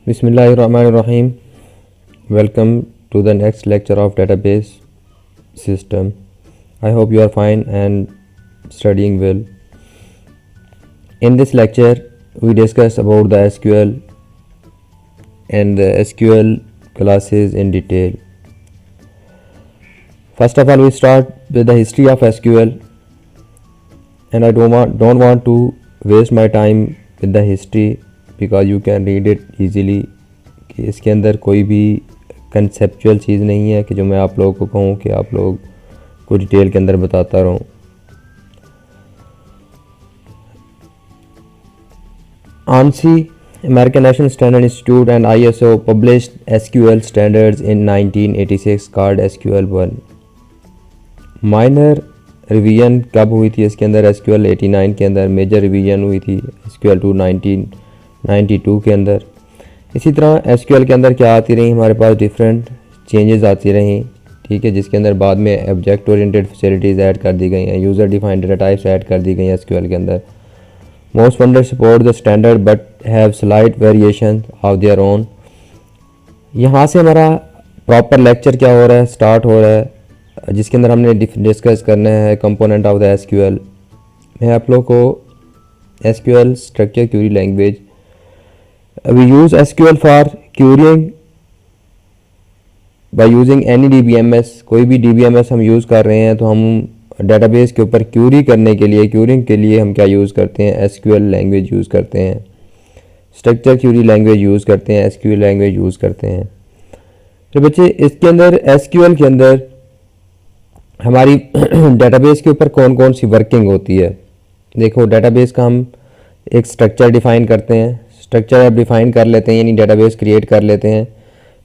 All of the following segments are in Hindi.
Bismillahirrahmanirrahim. Welcome to the next lecture of database system. I hope you are fine and studying well. In this lecture, we discuss about the SQL and the SQL classes in detail. First of all, we start with the history of SQL, and I don't want to waste my time with the history because you can read it easily. कि इसके अंदर कोई भी कंसेप्चुअल चीज़ नहीं है कि जो मैं आप लोगों को कहूँ कि आप लोग को डिटेल के अंदर बताता रहूँ. ANSI, American National Standard Institute and ISO published SQL standards in 1986 called SQL 1. Minor revision कब हुई थी इसके अंदर? SQL 89 के अंदर. मेजर रिवीजन हुई थी SQL 2 1992 के अंदर. इसी तरह SQL के अंदर क्या आती रही हमारे पास? डिफरेंट चेंजेस आती रही, ठीक है, जिसके अंदर बाद में ऑब्जेक्ट ओरिएंटेड फैसिलिटीज़ ऐड कर दी गई हैं, user defined data types add कर दी गई हैं SQL के अंदर. Most vendors support the standard but have slight variation of their own. यहाँ से हमारा प्रॉपर लेक्चर क्या हो रहा है, स्टार्ट हो रहा है, जिसके अंदर हमने डिस्कस करना है कंपोनेंट ऑफ द SQL. मैं आप लोग को SQL structure Curie language. We use SQL for querying by using any DBMS. कोई भी DBMS हम यूज़ कर रहे हैं तो हम डेटाबेस के ऊपर क्यूरी करने के लिए, क्यूरिंग के लिए हम क्या यूज़ करते हैं? SQL लैंग्वेज यूज़ करते हैं, स्ट्रक्चर क्यूरी लैंग्वेज यूज़ करते हैं, SQL लैंग्वेज यूज़ करते हैं. तो बच्चे इसके अंदर SQL के अंदर हमारी डेटाबेस के ऊपर कौन कौन सी वर्किंग होती है? देखो, डेटाबेस का हम एक स्ट्रक्चर डिफ़ाइन करते हैं. स्ट्रक्चर आप डिफ़ाइन कर लेते हैं यानी डेटाबेस क्रिएट कर लेते हैं.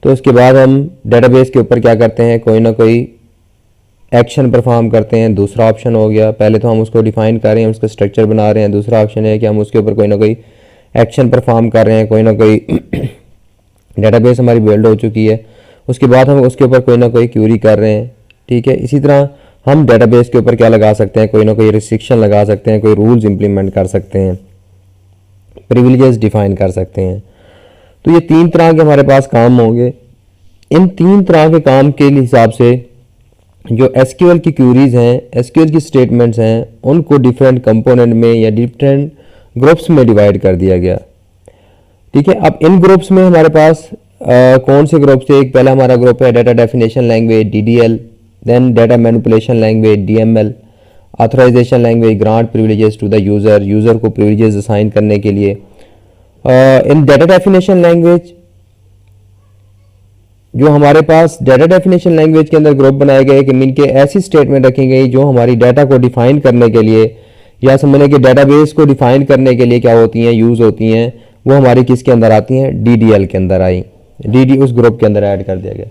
तो उसके बाद हम डेटाबेस के ऊपर क्या करते हैं? कोई ना कोई एक्शन परफॉर्म करते हैं. दूसरा ऑप्शन हो गया, पहले तो हम उसको डिफ़ाइन कर रहे हैं, उसका स्ट्रक्चर बना रहे हैं. दूसरा ऑप्शन है कि हम उसके ऊपर कोई ना कोई एक्शन परफॉर्म कर रहे हैं, कोई ना कोई डेटाबेस हमारी बिल्ड हो चुकी है, उसके बाद हम उसके ऊपर कोई ना कोई क्यूरी कर रहे हैं, ठीक है. इसी तरह हम डेटाबेस के ऊपर क्या लगा सकते हैं? कोई ना कोई रिस्ट्रिक्शन लगा सकते हैं, कोई रूल्स इंप्लीमेंट कर सकते हैं, प्रिविलेजेस डिफाइन कर सकते हैं. तो ये तीन तरह के हमारे पास काम होंगे. इन तीन तरह के काम के हिसाब से जो SQL की क्यूरीज हैं, SQL की स्टेटमेंट्स हैं, उनको डिफरेंट कंपोनेंट में या डिफरेंट ग्रुप्स में डिवाइड कर दिया गया, ठीक है. अब इन ग्रुप्स में हमारे पास कौन से ग्रुप्स थे? एक पहला हमारा ग्रुप है data definition language DDL, then data manipulation language DML, authorization language grant privileges to the user, user को प्रिविलेजेस असाइन करने के लिए. इन डाटा डेफिनेशन लैंग्वेज जो हमारे पास डाटा डेफिनेशन लैंग्वेज के अंदर ग्रुप बनाए गए कि इनके ऐसी स्टेटमेंट रखी गई जो हमारी डाटा को डिफाइन करने के लिए या समझने के डेटाबेस को डिफाइन करने के लिए क्या होती हैं, यूज़ होती हैं, वो हमारी किसके अंदर आती हैं? DDL के अंदर आई. DD उस ग्रुप के अंदर ऐड कर दिया गया.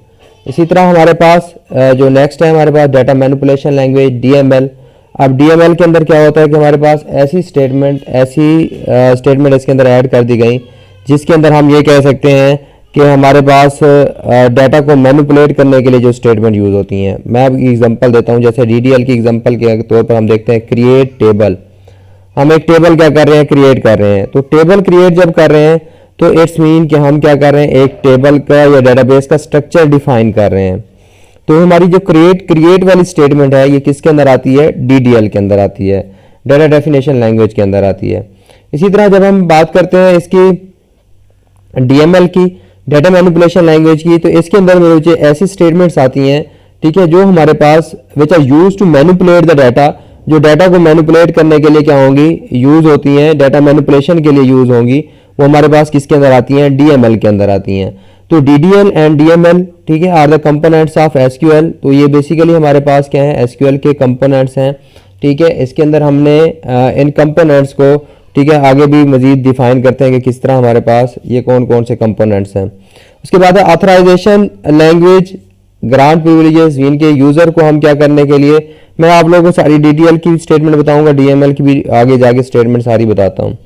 इसी तरह हमारे पास जो नेक्स्ट है हमारे पास डाटा मैनिपुलेशन लैंग्वेज DML. अब DML के अंदर क्या होता है कि हमारे पास ऐसी स्टेटमेंट इसके अंदर ऐड कर दी गई जिसके अंदर हम ये कह सकते हैं कि हमारे पास डाटा को मैनिपुलेट करने के लिए जो स्टेटमेंट यूज़ होती हैं. मैं अब एग्जांपल देता हूं. जैसे DDL की एग्जांपल के तौर पर हम देखते हैं क्रिएट टेबल. हम एक टेबल क्या कर रहे हैं? क्रिएट कर रहे हैं. तो टेबल क्रिएट जब कर रहे हैं तो इट्स मीन कि हम क्या कर रहे हैं? एक टेबल का या डेटाबेस का स्ट्रक्चर डिफाइन कर रहे हैं. तो हमारी जो क्रिएट वाली स्टेटमेंट है ये किसके अंदर आती है? DDL के अंदर आती है, डाटा डेफिनेशन लैंग्वेज के अंदर आती है. इसी तरह जब हम बात करते हैं इसकी DML की, डाटा मैनिपुलेशन लैंग्वेज की, तो इसके अंदर मुझे ऐसी स्टेटमेंट्स आती हैं, ठीक है, जो हमारे पास which are use to manipulate the data, जो डाटा को मैनिपुलेट करने के लिए क्या होंगी? यूज होती हैं, डाटा मैनिपुलेशन के लिए यूज होंगी. वो हमारे पास किसके अंदर आती हैं? DML के अंदर आती हैं. तो DDL एंड DML, ठीक है, are the components of SQL. तो ये बेसिकली हमारे पास क्या है? SQL के कंपोनेंट्स हैं, ठीक है. इसके अंदर हमने इन कंपोनेंट्स को, ठीक है, आगे भी मजीद डिफाइन करते हैं कि किस तरह हमारे पास ये कौन कौन से कंपोनेंट्स हैं. उसके बाद है ऑथराइजेशन लैंग्वेज ग्रांट प्रिविलेजेस. इनके यूज़र को हम क्या करने के लिए, मैं आप लोगों को सारी DDL की स्टेटमेंट बताऊंगा, DML की भी आगे जाके स्टेटमेंट सारी बताता हूँ.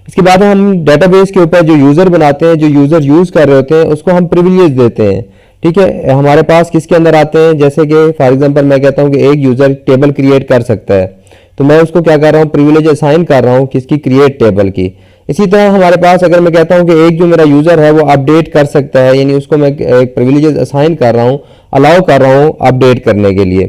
इसके बाद हम डेटाबेस के ऊपर जो यूज़र बनाते हैं, जो यूज़र यूज़ कर रहे होते हैं, उसको हम प्रिविलेज देते हैं, ठीक है. हमारे पास किसके अंदर आते हैं? जैसे कि फॉर एग्जांपल मैं कहता हूँ कि एक यूज़र टेबल क्रिएट कर सकता है, तो मैं उसको क्या कर रहा हूँ? प्रिविलेज असाइन कर रहा हूँ किसकी? क्रिएट टेबल की. इसी तरह हमारे पास अगर मैं कहता हूं कि एक जो मेरा यूजर है वो अपडेट कर सकता है, यानी उसको मैं एक प्रिविलेजेस असाइन कर रहा हूं, अलाउ कर रहा हूं अपडेट करने के लिए,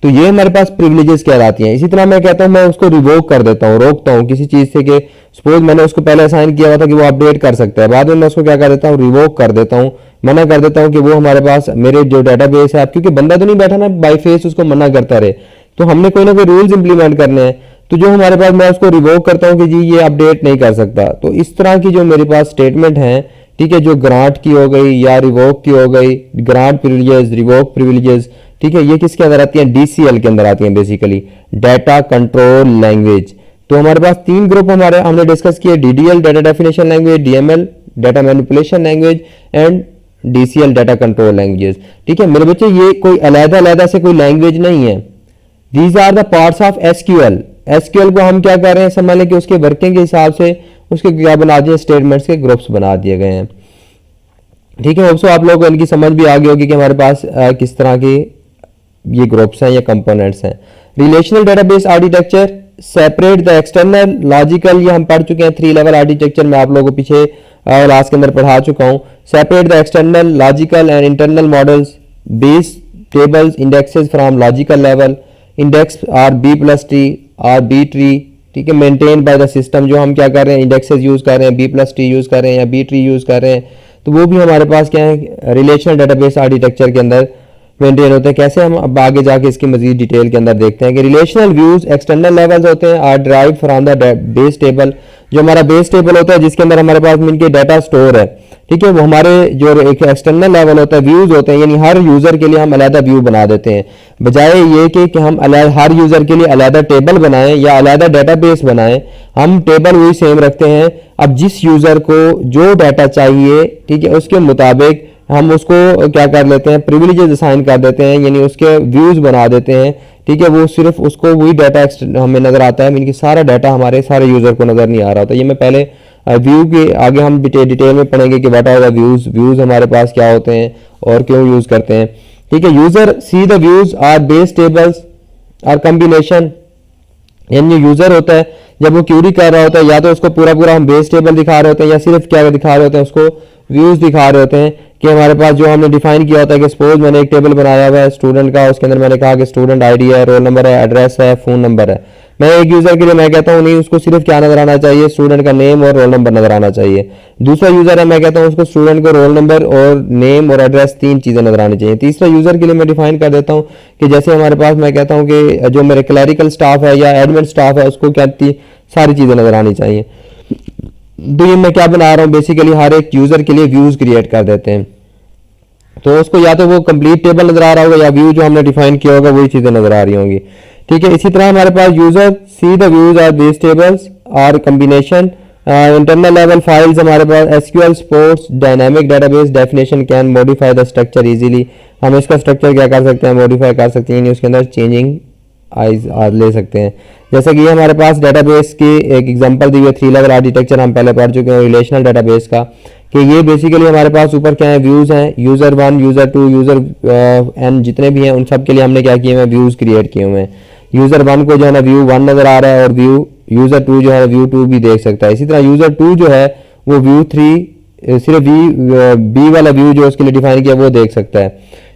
तो ये हमारे पास प्रिविलेजेस कहलाती हैं। इसी तरह मैं कहता हूं मैं उसको रिवोक कर देता हूं, रोकता हूं किसी चीज से, कि सपोज मैंने उसको पहले असाइन किया हुआ था कि वो अपडेट कर सकता है, बाद में मैं उसको क्या कर देता हूं, रिवोक कर देता हूं, मना कर देता हूं कि वो हमारे पास मेरे जो डेटाबेस है, क्योंकि बंदा तो नहीं बैठा ना बाई फेस उसको मना करता रहे, तो हमने कोई ना कोई रूल्स इंप्लीमेंट करने हैं, तो जो हमारे पास मैं उसको रिवोक करता हूं कि जी ये अपडेट नहीं कर सकता। तो इस तरह की जो मेरे पास स्टेटमेंट है, ठीक है, जो ग्रांट की हो गई या रिवोक की हो गई, ग्रांट प्रिविलेजेस, रिवोक प्रिविलेजेस, ठीक है, ये किसके अंदर आती हैं, डीसीएल के अंदर आती हैं, बेसिकली डाटा कंट्रोल लैंग्वेज। तो हमारे पास तीन ग्रुप हमने डिस्कस किए, DDL data definition language, DML data manipulation language and DCL data control languages. ठीक है मेरे बच्चे, ये कोई अलग-अलग से कोई लैंग्वेज नहीं है, these are the parts of SQL. SQL को हम क्या कर रहे हैं, समझ लें कि उसके वर्किंग के हिसाब से उसके क्या बना दिए, स्टेटमेंट्स के ग्रुप्स बना दिए गए हैं। ठीक है, होप्सो आप लोगों को इनकी समझ भी आ गई होगी कि हमारे पास किस तरह की ये ग्रुप्स हैं या कंपोनेंट्स हैं। Relational database architecture, separate the external logical, ये हम पढ़ चुके हैं, 3 लेवल आर्किटेक्चर मैं आप लोगों को पीछे क्लास के अंदर पढ़ा चुका हूं। Separate the external logical and internal models, base tables indexes from logical level, index are B plus tree or B tree, ठीक है, मेंटेन बाय द सिस्टम। जो हम क्या कर रहे हैं, इंडेक्सेस यूज कर रहे हैं, बी प्लस ट्री यूज कर रहे हैं या बी ट्री यूज कर रहे हैं, तो वो भी हमारे पास क्या है, रिलेशनल डेटाबेस आर्किटेक्चर के अंदर मेंटेन होते हैं। कैसे, हम अब आगे जाके इसकी मजीद डिटेल के अंदर देखते हैं कि रिलेशनल व्यूज एक्सटर्नल लेवल्स होते हैं, are drive from the base table. जो हमारा बेस टेबल होता है जिसके अंदर हमारे पास इनके डाटा स्टोर है, ठीक है, वो हमारे जो एक एक्सटर्नल लेवल होता है, व्यूज होते हैं, यानी हर यूजर के लिए हम अलग व्यू बना देते हैं, बजाय ये कि हम हर यूजर के लिए अलग टेबल बनाएं या अलग डेटाबेस बनाएं, हम टेबल वही सेम रखते हैं। अब जिस यूजर को जो डाटा चाहिए, ठीक है, उसके मुताबिक हम उसको क्या कर लेते हैं, प्रिविलेजेस असाइन कर देते हैं, यानी उसके व्यूज बना देते हैं। ठीक है, वो सिर्फ उसको वही डाटा हमें नजर आता है, इनकी सारा डाटा हमारे सारे यूजर को नजर नहीं आ रहा होता। ये मैं पहले व्यू के आगे हम डिटेल में पढ़ेंगे कि व्हाट आर द व्यूज हमारे पास क्या होते हैं और क्यों यूज करते हैं। ठीक है, user see the views are base tables are combination, यानी यूजर होता है जब वो क्यूरी कर रहा होता है, या तो उसको पूरा हम बेस टेबल दिखा रहे होते हैं या सिर्फ क्या दिखा रहे होते हैं, उसको व्यूज दिखा रहे होते हैं। कि हमारे पास जो हमने डिफाइन किया होता है कि सपोज मैंने एक टेबल बनाया हुआ है स्टूडेंट का, उसके अंदर मैंने कहा कि स्टूडेंट आईडी है, रोल नंबर है, एड्रेस है, फोन नंबर है। मैं एक यूजर के लिए मैं कहता हूँ नहीं, उसको सिर्फ क्या नजर आना चाहिए, स्टूडेंट का नेम और रोल नंबर नजर आना चाहिए। दूसरा यूजर है, मैं कहता हूँ उसको स्टूडेंट को रोल नंबर और नेम और एड्रेस 3 चीजें नजर आनी चाहिए। तीसरा यूजर के लिए मैं डिफाइन कर देता हूँ कि जैसे हमारे पास मैं कहता हूँ कि जो मेरे क्लैरिकल स्टाफ है या एडमिन स्टाफ है, उसको क्या सारी चीजें नजर आनी चाहिए। तो ये मैं क्या बना रहा हूँ, बेसिकली हर एक यूजर के लिए व्यूज क्रिएट कर देते हैं, तो उसको या तो वो कंप्लीट टेबल नजर आ रहा होगा या व्यू जो हमने डिफाइन किया होगा वही चीजें नजर आ रही होंगी। ठीक है, इसी तरह हमारे पास user see the views are base tables are combination, internal level files हमारे पास SQL supports dynamic database definition can modify the structure easily. हम इसका स्ट्रक्चर क्या कर सकते हैं, मॉडिफाई कर सकते हैं, उसके अंदर चेंजिंग आइज ले सकते हैं। जैसा कि ये हमारे पास डेटाबेस की एक एग्जांपल दी हुई है, 3 लेवल आर्किटेक्चर हम पहले पढ़ चुके हैं रिलेशनल डेटाबेस का, कि ये बेसिकली हमारे पास ऊपर क्या है, व्यूज हैं, यूजर 1 यूजर 2 यूजर एन जितने भी हैं उन सब के लिए हमने क्या किए हुए हैं, व्यूज क्रिएट किए हुए हैं। यूजर 1 को जो है ना व्यू 1 नजर आ रहा है और व्यू यूजर 2 जो है व्यू 2 भी देख सकता है। इसी तरह यूजर 2 जो है वो व्यू 3 सिर्फ बी वाला व्यू जो उसके लिए डिफाइन किया वो देख सकता है।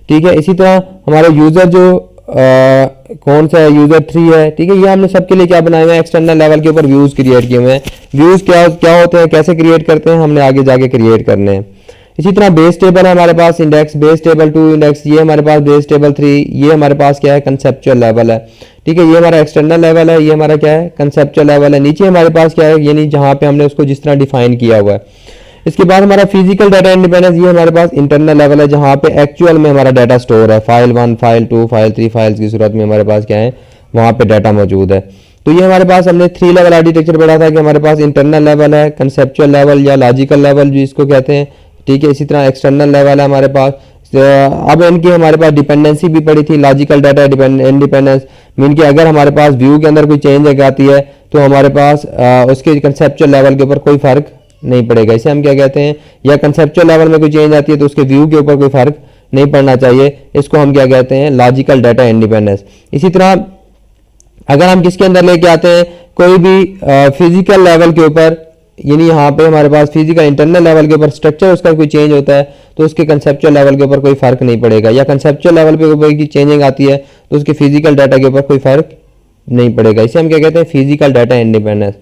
ठीक है, इसी तरह हमारे यूजर जो कौन सा है, यूजर 3 है। ठीक है, ये हमने सबके लिए क्या बनाए हुए हैं, एक्सटर्नल लेवल के ऊपर व्यूज क्रिएट किए हुए हैं। व्यूज क्या होते हैं, कैसे क्रिएट करते हैं, हमने आगे जाके क्रिएट करने हैं। इसी तरह बेस टेबल है हमारे पास, इंडेक्स बेस टेबल 2 इंडेक्स, ये हमारे पास बेस टेबल 3, ये हमारे पास क्या है, कंसेप्चुअल लेवल है। ठीक है, ये हमारा एक्सटर्नल लेवल है, ये हमारा क्या है, कंसेप्चुअल लेवल है। नीचे हमारे पास क्या है, यानी जहां पे हमने उसको जिस तरह डिफाइन किया हुआ है। इसके बाद हमारा फिजिकल डाटा इंडिपेंडेंस, ये हमारे पास इंटरनल लेवल है जहां पे एक्चुअल में हमारा डाटा स्टोर है, फाइल 1 फाइल 2 फाइल 3 फाइल्स की सूरत में हमारे पास क्या है, वहां पे डाटा मौजूद है। तो ये हमारे पास हमने 3 लेवल आर्किटेक्चर पढ़ा था कि हमारे पास इंटरनल लेवल है, कंसेप्चुअल लेवल या लॉजिकल लेवल जिसको कहते हैं। ठीक है, इसी तरह एक्सटर्नल लेवल है हमारे पास। अब इनकी हमारे पास डिपेंडेंसी भी पड़ी थी, लॉजिकल डाटा इंडिपेंडेंस मीन कि अगर हमारे पास व्यू के अंदर कोई चेंज आती है तो हमारे पास उसके कंसेप्चुअल लेवल के ऊपर कोई फर्क नहीं पड़ेगा। इसे हम क्या कहते हैं, या कंसेप्चुअल लेवल में कोई चेंज आती है तो उसके व्यू के ऊपर कोई फर्क नहीं पड़ना चाहिए, इसको हम क्या कहते हैं, लॉजिकल डाटा इंडिपेंडेंस। इसी तरह अगर हम किसके अंदर लेके आते हैं, कोई भी फिजिकल लेवल के ऊपर यानी यहाँ पे हमारे पास फिजिकल इंटरनल लेवल के ऊपर स्ट्रक्चर उसका कोई चेंज होता है तो उसके कंसेप्चुअल लेवल के ऊपर कोई फर्क नहीं पड़ेगा, या कंसेप्चुअल लेवल पे ऊपर की चेंजिंग आती है तो उसके फिजिकल डाटा के ऊपर कोई फर्क नहीं पड़ेगा। इसे हम क्या कहते हैं, फिजिकल डाटा इंडिपेंडेंस।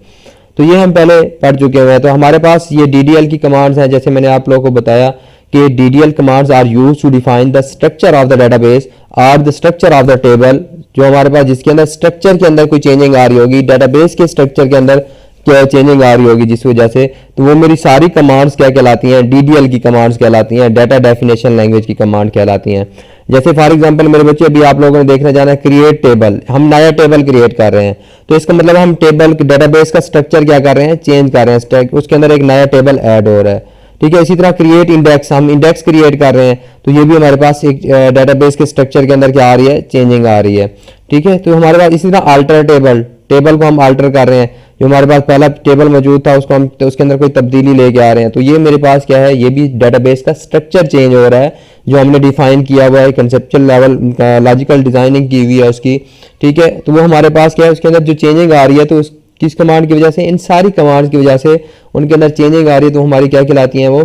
तो ये हम पहले पढ़ चुके हुए हैं। तो हमारे पास ये DDL की कमांड्स हैं, जैसे मैंने आप लोगों को बताया कि DDL commands are use to define the structure of the database और the structure of the table. जो हमारे पास जिसके अंदर स्ट्रक्चर के अंदर कोई चेंजिंग आ रही होगी, डाटाबेस के स्ट्रक्चर के अंदर क्या चेंजिंग आ रही होगी जिस वजह से, तो वो मेरी सारी कमांड्स क्या कहलाती हैं, DDL की कमांड्स कहलाती हैं, डाटा डेफिनेशन लैंग्वेज की कमांड कहलाती हैं। जैसे फॉर एग्जांपल मेरे बच्चे, अभी आप लोगों ने देखने जाना है क्रिएट टेबल, हम नया टेबल क्रिएट कर रहे हैं, तो इसका मतलब हम टेबल डाटाबेस का स्ट्रक्चर क्या कर रहे हैं, चेंज कर रहे हैं, उसके अंदर एक नया टेबल ऐड हो रहा है। ठीक है, इसी तरह क्रिएट इंडेक्स, हम इंडेक्स क्रिएट कर रहे हैं, तो ये भी हमारे पास एक डाटाबेस के स्ट्रक्चर के अंदर क्या आ रही है, चेंजिंग आ रही है। ठीक है, तो हमारे पास इसी तरह अल्टर टेबल, टेबल को हम अल्टर कर रहे हैं, जो हमारे पास पहला टेबल मौजूद था उसको हम तो उसके अंदर कोई तब्दीली लेके आ रहे हैं, तो ये मेरे पास क्या है, ये भी डाटाबेस का स्ट्रक्चर चेंज हो रहा है जो हमने डिफाइन किया हुआ है, कंसेप्चुअल लेवल लॉजिकल डिजाइनिंग की हुई है उसकी। ठीक है, तो वो हमारे पास क्या है, उसके अंदर जो चेंजिंग आ रही है, तो उस किस कमांड की वजह से, इन सारी कमांड्स की वजह से उनके अंदर चेंजिंग आ रही है, तो हमारी क्या कहलाती हैं, वो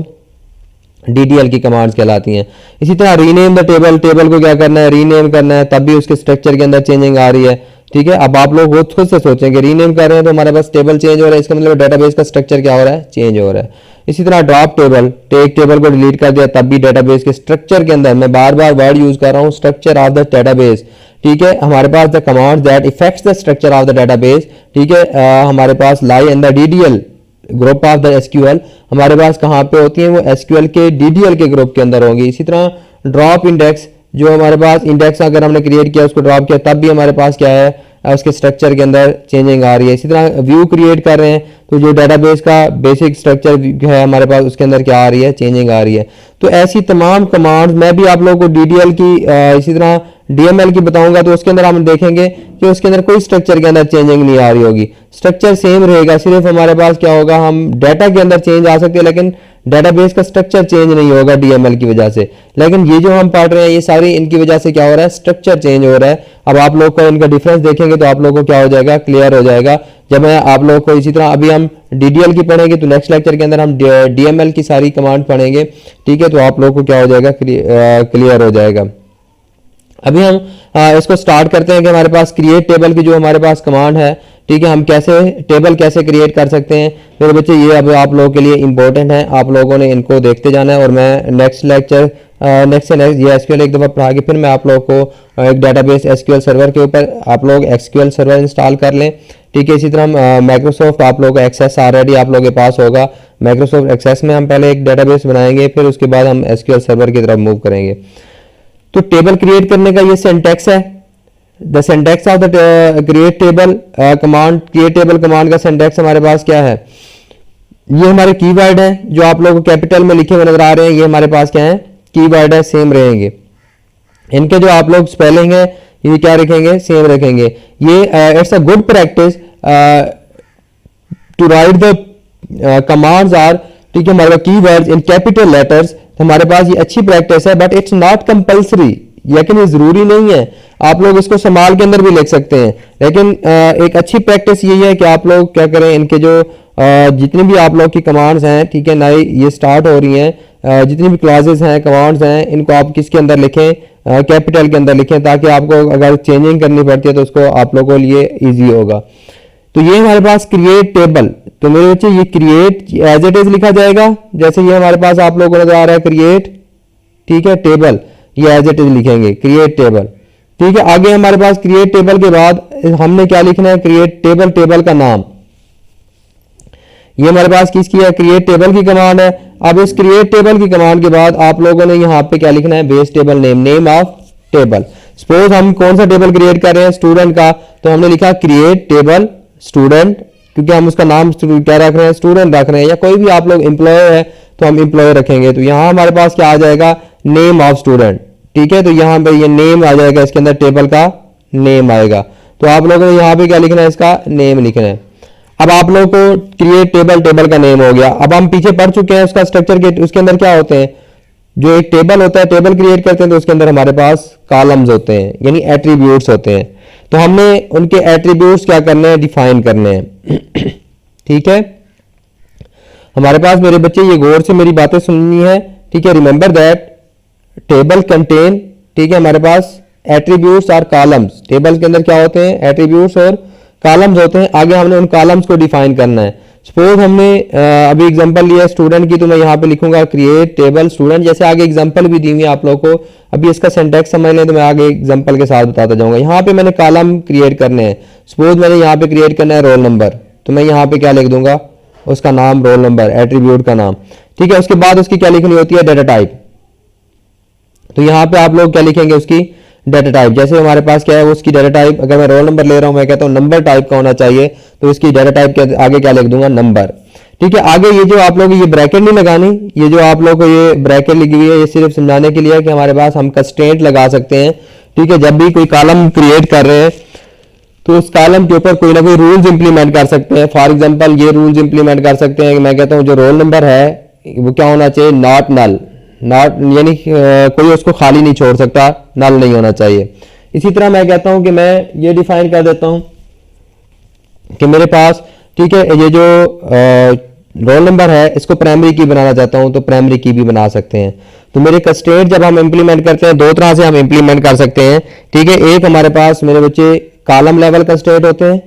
DDL की कमांड्स कहलाती हैं। इसी तरह रीनेम द टेबल, टेबल को क्या करना है, रीनेम करना है, तब भी उसके स्ट्रक्चर के अंदर चेंजिंग आ रही है। ठीक है, अब आप लोग खुद से सोचें कि रीनेम कर रहे हैं तो हमारे पास टेबल चेंज हो रहा है, इसका मतलब डाटाबेस का स्ट्रक्चर क्या हो रहा है, चेंज हो रहा है। इसी तरह ड्रॉप टेबल, एक टेबल को डिलीट कर दिया तब भी डाटाबेस के स्ट्रक्चर के अंदर, मैं बार बार वर्ड यूज कर रहा हूँ, स्ट्रक्चर ऑफ द डाटाबेस। ठीक है, हमारे पास the commands that effects the structure of the database, ठीक है, हमारे पास lie in the DDL group of the SQL, हमारे पास कहाँ पे होती हैं, वो SQL के DDL के ग्रुप के अंदर होंगी। इसी तरह ड्रॉप इंडेक्स, जो हमारे पास इंडेक्स अगर हमने क्रिएट किया उसको ड्रॉप किया तब भी हमारे पास क्या है, उसके स्ट्रक्चर के अंदर चेंजिंग आ रही है। इसी तरह व्यू क्रिएट कर रहे हैं तो जो डाटाबेस का बेसिक स्ट्रक्चर है हमारे पास उसके अंदर क्या आ रही है, चेंजिंग आ रही है। तो ऐसी तमाम कमांड्स मैं भी आप लोगों को DDL की इसी तरह DML की बताऊंगा, तो उसके अंदर हम देखेंगे कि उसके अंदर कोई स्ट्रक्चर के अंदर चेंजिंग नहीं आ रही होगी, स्ट्रक्चर सेम रहेगा, सिर्फ हमारे पास क्या होगा, हम डाटा के अंदर चेंज आ सकते हैं लेकिन डाटाबेस का स्ट्रक्चर चेंज नहीं होगा DML की वजह से। लेकिन ये जो हम पढ़ रहे हैं ये सारी इनकी वजह से क्या हो रहा है, स्ट्रक्चर चेंज हो रहा है। अब आप लोग को इनका डिफरेंस देखेंगे तो आप लोगों को क्या हो जाएगा, क्लियर हो जाएगा। जब मैं आप लोगों को इसी तरह अभी हम DDL की पढ़ेंगे तो नेक्स्ट लेक्चर के अंदर हम DML की सारी कमांड पढ़ेंगे। ठीक है, तो आप लोगों को क्या हो जाएगा, क्लियर हो जाएगा। अभी हम इसको स्टार्ट करते हैं कि हमारे पास क्रिएट टेबल की जो हमारे पास कमांड है, ठीक है, हम कैसे टेबल कैसे क्रिएट कर सकते हैं। मेरे बच्चे ये अब आप लोगों के लिए इंपॉर्टेंट है, आप लोगों ने इनको देखते जाना है और मैं नेक्स्ट लेक्चर नेक्स्ट से नेक्स्ट ये SQL एक दफ़ा पढ़ा के फिर मैं आप लोगों को एक डाटाबेस SQL सर्वर के ऊपर आप लोग SQL सर्वर इंस्टॉल कर लें। ठीक है, इसी तरह माइक्रोसॉफ्ट आप लोगों का एक्सेस ऑलरेडी आप लोगों के पास होगा, माइक्रोसॉफ्ट एक्सेस में हम पहले एक डाटाबेस बनाएंगे, फिर उसके बाद हम SQL सर्वर की तरफ मूव करेंगे। तो टेबल क्रिएट करने का ये सिंटैक्स है, the syntax of the create table command, create table command का सिंटैक्स हमारे पास क्या है, ये हमारे कीवर्ड है जो आप लोगों को कैपिटल में लिखे हुए नजर आ रहे हैं, ये हमारे पास क्या है, कीवर्ड है, सेम रहेंगे। इनके जो आप लोग स्पेलिंग है ये क्या रखेंगे, सेम रखेंगे। ये it's a good practice to write the commands are, ठीक है, हमारे कीवर्ड्स इन कैपिटल लेटर्स, हमारे पास ये अच्छी प्रैक्टिस है, बट इट्स नॉट कंपल्सरी, लेकिन ये जरूरी नहीं है, आप लोग इसको संभाल के अंदर भी लिख सकते हैं। लेकिन एक अच्छी प्रैक्टिस यही है कि आप लोग क्या करें, इनके जो जितनी भी आप लोग की कमांड्स हैं, ठीक है, नई ये स्टार्ट हो रही हैं, जितनी भी क्लासेस हैं, कमांड्स हैं, इनको आप किसके अंदर लिखें, कैपिटल के अंदर लिखें, ताकि आपको अगर चेंजिंग करनी पड़ती है तो उसको आप लोगों के लिए ईजी होगा। तो ये हमारे पास क्रिएट टेबल, तो मेरे बच्चे ये क्रिएट एज इट इज लिखा जाएगा, जैसे ये हमारे पास आप लोगों को नजर आ रहा है क्रिएट, ठीक है, टेबल, ये एज इट इज लिखेंगे क्रिएट टेबल। ठीक है, आगे हमारे पास क्रिएट टेबल के बाद हमने क्या लिखना है, क्रिएट टेबल, टेबल का नाम, ये हमारे पास किसकी है, क्रिएट टेबल की कमांड है। अब इस क्रिएट टेबल की कमांड के बाद आप लोगों ने यहाँ पे क्या लिखना है, base table name, name of table. Suppose हम कौन सा टेबल क्रिएट कर रहे हैं, स्टूडेंट का, तो हमने लिखा क्रिएट टेबल स्टूडेंट, क्योंकि हम उसका नाम क्या रख रहे हैं, स्टूडेंट रख रहे हैं, या कोई भी आप लोग एम्प्लॉय है तो हम एम्प्लॉय रखेंगे। तो यहाँ हमारे पास क्या आ जाएगा, नेम ऑफ स्टूडेंट, ठीक है, तो यहाँ पे ये नेम आ जाएगा, इसके अंदर टेबल का नेम आएगा। तो आप लोगों ने यहाँ पे क्या लिखना है, इसका नेम लिखना है। अब आप लोगों को क्रिएट टेबल, टेबल का नेम हो गया। अब हम पीछे पढ़ चुके हैं उसका स्ट्रक्चर के, उसके अंदर क्या होते हैं, जो एक टेबल होता है, टेबल क्रिएट करते हैं तो उसके अंदर हमारे पास कॉलम्स होते हैं, यानी एट्रीब्यूट्स होते हैं। तो हमने उनके एट्रीब्यूट्स क्या करने हैं, डिफाइन करने हैं। ठीक है, हमारे पास मेरे बच्चे ये गौर से मेरी बातें सुननी है, ठीक है। रिमेंबर दैट टेबल कंटेन, ठीक है, हमारे पास एट्रीब्यूट्स और कॉलम्स। टेबल के अंदर क्या होते हैं, एट्रीब्यूट्स और कॉलम्स होते हैं। आगे हमने उन कॉलम्स को डिफाइन करना है। सपोज हमने अभी एग्जांपल लिया स्टूडेंट की, तो मैं यहाँ पे लिखूंगा क्रिएट टेबल स्टूडेंट। जैसे आगे एग्जांपल भी दी हुई है आप लोगों को, अभी इसका सिंटैक्स समझ लें तो मैं आगे एग्जांपल के साथ बताता जाऊंगा। यहाँ पे मैंने कॉलम क्रिएट करने हैं। सपोज मैंने यहाँ पे क्रिएट करना है रोल नंबर, तो मैं यहाँ पे क्या लिख दूंगा, उसका नाम रोल नंबर, एट्रीब्यूट का नाम, ठीक है। उसके बाद उसकी क्या लिखनी होती है, डाटा टाइप। तो यहाँ पे आप लोग क्या लिखेंगे, उसकी डाटा टाइप। जैसे हमारे पास क्या है, उसकी डाटा टाइप, अगर मैं रोल नंबर ले रहा हूं, मैं कहता हूं नंबर टाइप का होना चाहिए, तो इसकी डाटा टाइप के आगे क्या लिख दूंगा, नंबर, ठीक है। आगे ये जो आप लोग ये ब्रैकेट नहीं लगानी, ये जो आप लोग को ये ब्रैकेट लिखी हुई है, ये सिर्फ समझाने के लिए है कि हमारे पास हम कंस्ट्रेंट लगा सकते हैं, ठीक है। जब भी कोई कॉलम क्रिएट कर रहे हैं तो उस कॉलम के ऊपर कोई ना कोई रूल्स इंप्लीमेंट कर सकते हैं। फॉर एग्जांपल ये रूल्स इंप्लीमेंट कर सकते हैं कि मैं कहता हूं जो रोल नंबर है वो क्या होना चाहिए, नॉट नल, नॉट यानी कोई उसको खाली नहीं छोड़ सकता, नल नहीं होना चाहिए। इसी तरह मैं कहता हूं कि मैं ये डिफाइन कर देता हूं कि मेरे पास, ठीक है, ये जो रोल नंबर है इसको प्राइमरी की बनाना चाहता हूं, तो प्राइमरी की भी बना सकते हैं। तो मेरे कंस्ट्रेंट जब हम इंप्लीमेंट करते हैं, दो तरह से हम इंप्लीमेंट कर सकते हैं, ठीक है। एक हमारे पास मेरे बच्चे कॉलम लेवल कंस्ट्रेंट होते हैं,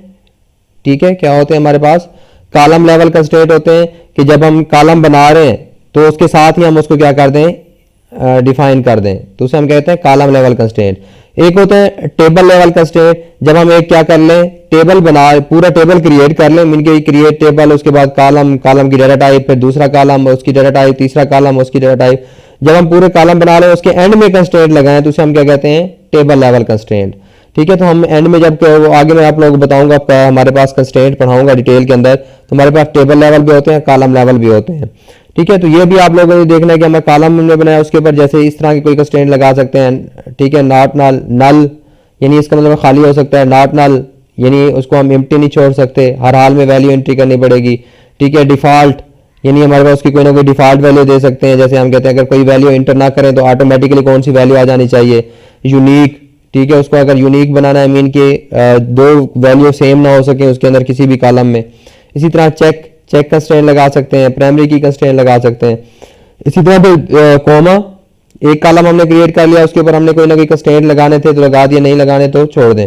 ठीक है। क्या होते हैं हमारे पास, कॉलम लेवल कंस्ट्रेंट होते हैं कि जब हम कॉलम बना रहे हैं तो उसके साथ ही हम उसको क्या कर दें, डिफाइन कर दें, तो उसे हम कहते हैं कॉलम लेवल कंस्ट्रेंट। एक होता है टेबल लेवल कंस्ट्रेंट, जब हम एक क्या कर लें, टेबल बना, पूरा टेबल क्रिएट कर लें, मीन के क्रिएट टेबल, उसके बाद कॉलम, कॉलम की डाटा टाइप, फिर दूसरा कॉलम, उसकी डाटा टाइप, तीसरा कॉलम, उसकी डाटा टाइप। जब हम पूरे कॉलम बना रहे हैं उसके एंड में कंस्ट्रेंट लगाएं, तो उसे हम क्या कहते हैं, टेबल लेवल कंस्ट्रेंट, ठीक है। तो हम एंड में जब आगे मैं आप लोगों को बताऊंगा, हमारे पास कंस्ट्रेंट पढ़ाऊंगा डिटेल के अंदर, तो हमारे पास टेबल लेवल भी होते हैं, कॉलम लेवल भी होते हैं, ठीक है। तो ये भी आप लोगों ने देखना है कि हमें कॉलम में बनाया, उसके ऊपर जैसे इस तरह की कोई कंस्ट्रेंट लगा सकते हैं, ठीक है। नॉट नल, नल यानी इसका मतलब खाली हो सकता है, नॉट नल यानी उसको हम एम्प्टी नहीं छोड़ सकते, हर हाल में वैल्यू एंट्री करनी पड़ेगी, ठीक है। डिफॉल्ट यानी हमारे पास उसकी कोई ना कोई डिफॉल्ट वैल्यू दे सकते हैं, जैसे हम कहते हैं अगर कोई वैल्यू एंटर ना करें तो ऑटोमेटिकली कौन सी वैल्यू आ जानी चाहिए, यूनिक, ठीक है। उसको अगर यूनिक बनाना है, मीन के दो वैल्यू सेम ना हो सके उसके अंदर किसी भी कॉलम में। इसी तरह चेक, चेक कंस्ट्रेंट लगा सकते हैं, प्राइमरी की कंस्ट्रेंट लगा सकते हैं। इसी तरह पे कॉमा, एक कॉलम हमने क्रिएट कर लिया, उसके ऊपर हमने कोई ना कोई कंस्ट्रेंट लगाने थे तो लगा दिए, नहीं लगाने तो छोड़ दें,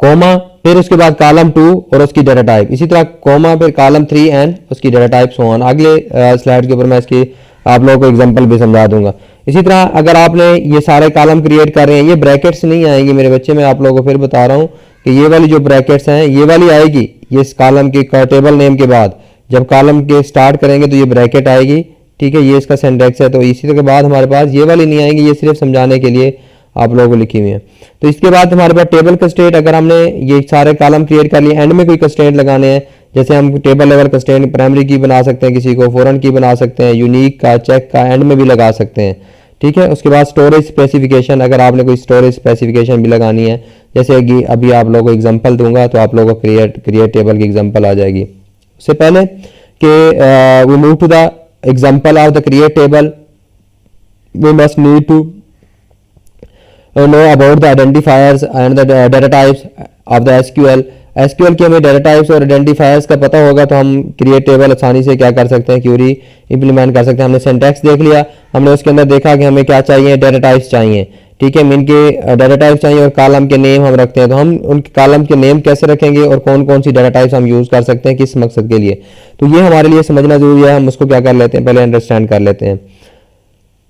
कॉमा, फिर उसके बाद कॉलम 2 और उसकी डाटा टाइप। इसी तरह कॉमा, फिर कॉलम 3 एंड उसकी डाटा टाइप, सो ऑन। अगले स्लाइड के ऊपर मैं इसकी आप लोगों को एग्जांपल भी समझा दूंगा। इसी तरह अगर आपने ये सारे कॉलम क्रिएट कर रहे हैं, ये ब्रैकेट्स नहीं आएंगे मेरे बच्चे, मैं आप लोगों को फिर बता रहा हूँ कि ये वाली जो ब्रैकेट्स हैं ये वाली आएगी, ये इस कॉलम के टेबल नेम के बाद जब कॉलम के स्टार्ट करेंगे तो ये ब्रैकेट आएगी, ठीक है। ये इसका सिंटैक्स है। तो इसी के बाद हमारे पास ये वाली नहीं आएंगी, ये सिर्फ समझाने के लिए आप लोगों को लिखी हुई है। तो इसके बाद हमारे पास टेबल कंस्ट्रेंट, अगर हमने ये सारे कॉलम क्रिएट कर लिए, एंड में कोई कंस्ट्रेंट लगाने हैं, जैसे हम टेबल लेवल कंस्ट्रेंट प्राइमरी की बना सकते हैं, किसी को फॉरेन की बना सकते हैं, यूनिक का, चेक का एंड में भी लगा सकते हैं, ठीक है। उसके बाद स्टोरेज स्पेसिफिकेशन, अगर आपने कोई स्टोरेज स्पेसिफिकेशन भी लगानी है, जैसे कि अभी आप लोगों को एग्जांपल दूंगा तो आप लोगों को क्रिएट टेबल की एग्जांपल आ जाएगी। उससे पहले कि we move to the example of the create table, we must need to know about the identifiers and the data types of the SQL। SQL के हमें डाटा टाइप्स और आइडेंटिफायर्स का पता होगा तो हम क्रिएट टेबल आसानी से क्या कर सकते हैं, क्यूरी इंप्लीमेंट कर सकते हैं। हमने सिंटैक्स देख लिया, हमने उसके अंदर देखा कि हमें क्या चाहिए, डाटा टाइप्स चाहिए, ठीक है। मीन के डाटा टाइप्स चाहिए और कॉलम के नेम हम रखते हैं, तो हम उन कॉलम के नेम कैसे रखेंगे और कौन कौन सी डाटा टाइप्स हम यूज़ कर सकते हैं किस मकसद के लिए, तो ये हमारे लिए समझना जरूरी है। हम उसको क्या कर लेते हैं, पहले अंडरस्टैंड कर लेते हैं।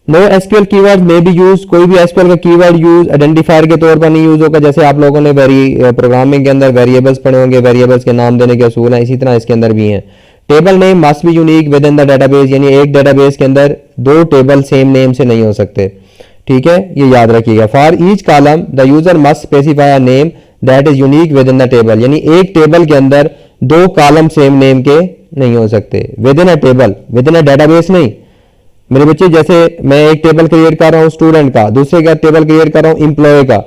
No SQL keyword may be use, कोई भी एसक्यूएल का कीवर्ड यूज आइडेंटिफायर के तौर पर नहीं यूज होगा। जैसे आप लोगों ने प्रोग्रामिंग के अंदर वेरिएबल्स पढ़े होंगे, वेरिएबल्स के नाम देने के असूल हैं, इसी तरह इसके अंदर भी हैं। Table name must be unique with in the database, यानी एक डेटाबेस के अंदर दो टेबल सेम नेम से नहीं हो सकते, ठीक है, ये याद रखिएगा। For each column the user must specify a name that is unique with in the table, यानी एक टेबल के अंदर दो कॉलम सेम नेम के नहीं हो सकते, with in a table, with in a database नहीं। मेरे बच्चे जैसे मैं एक टेबल क्रिएट कर रहा हूं स्टूडेंट का, दूसरे का टेबल क्रिएट कर रहा हूं एम्प्लॉय का,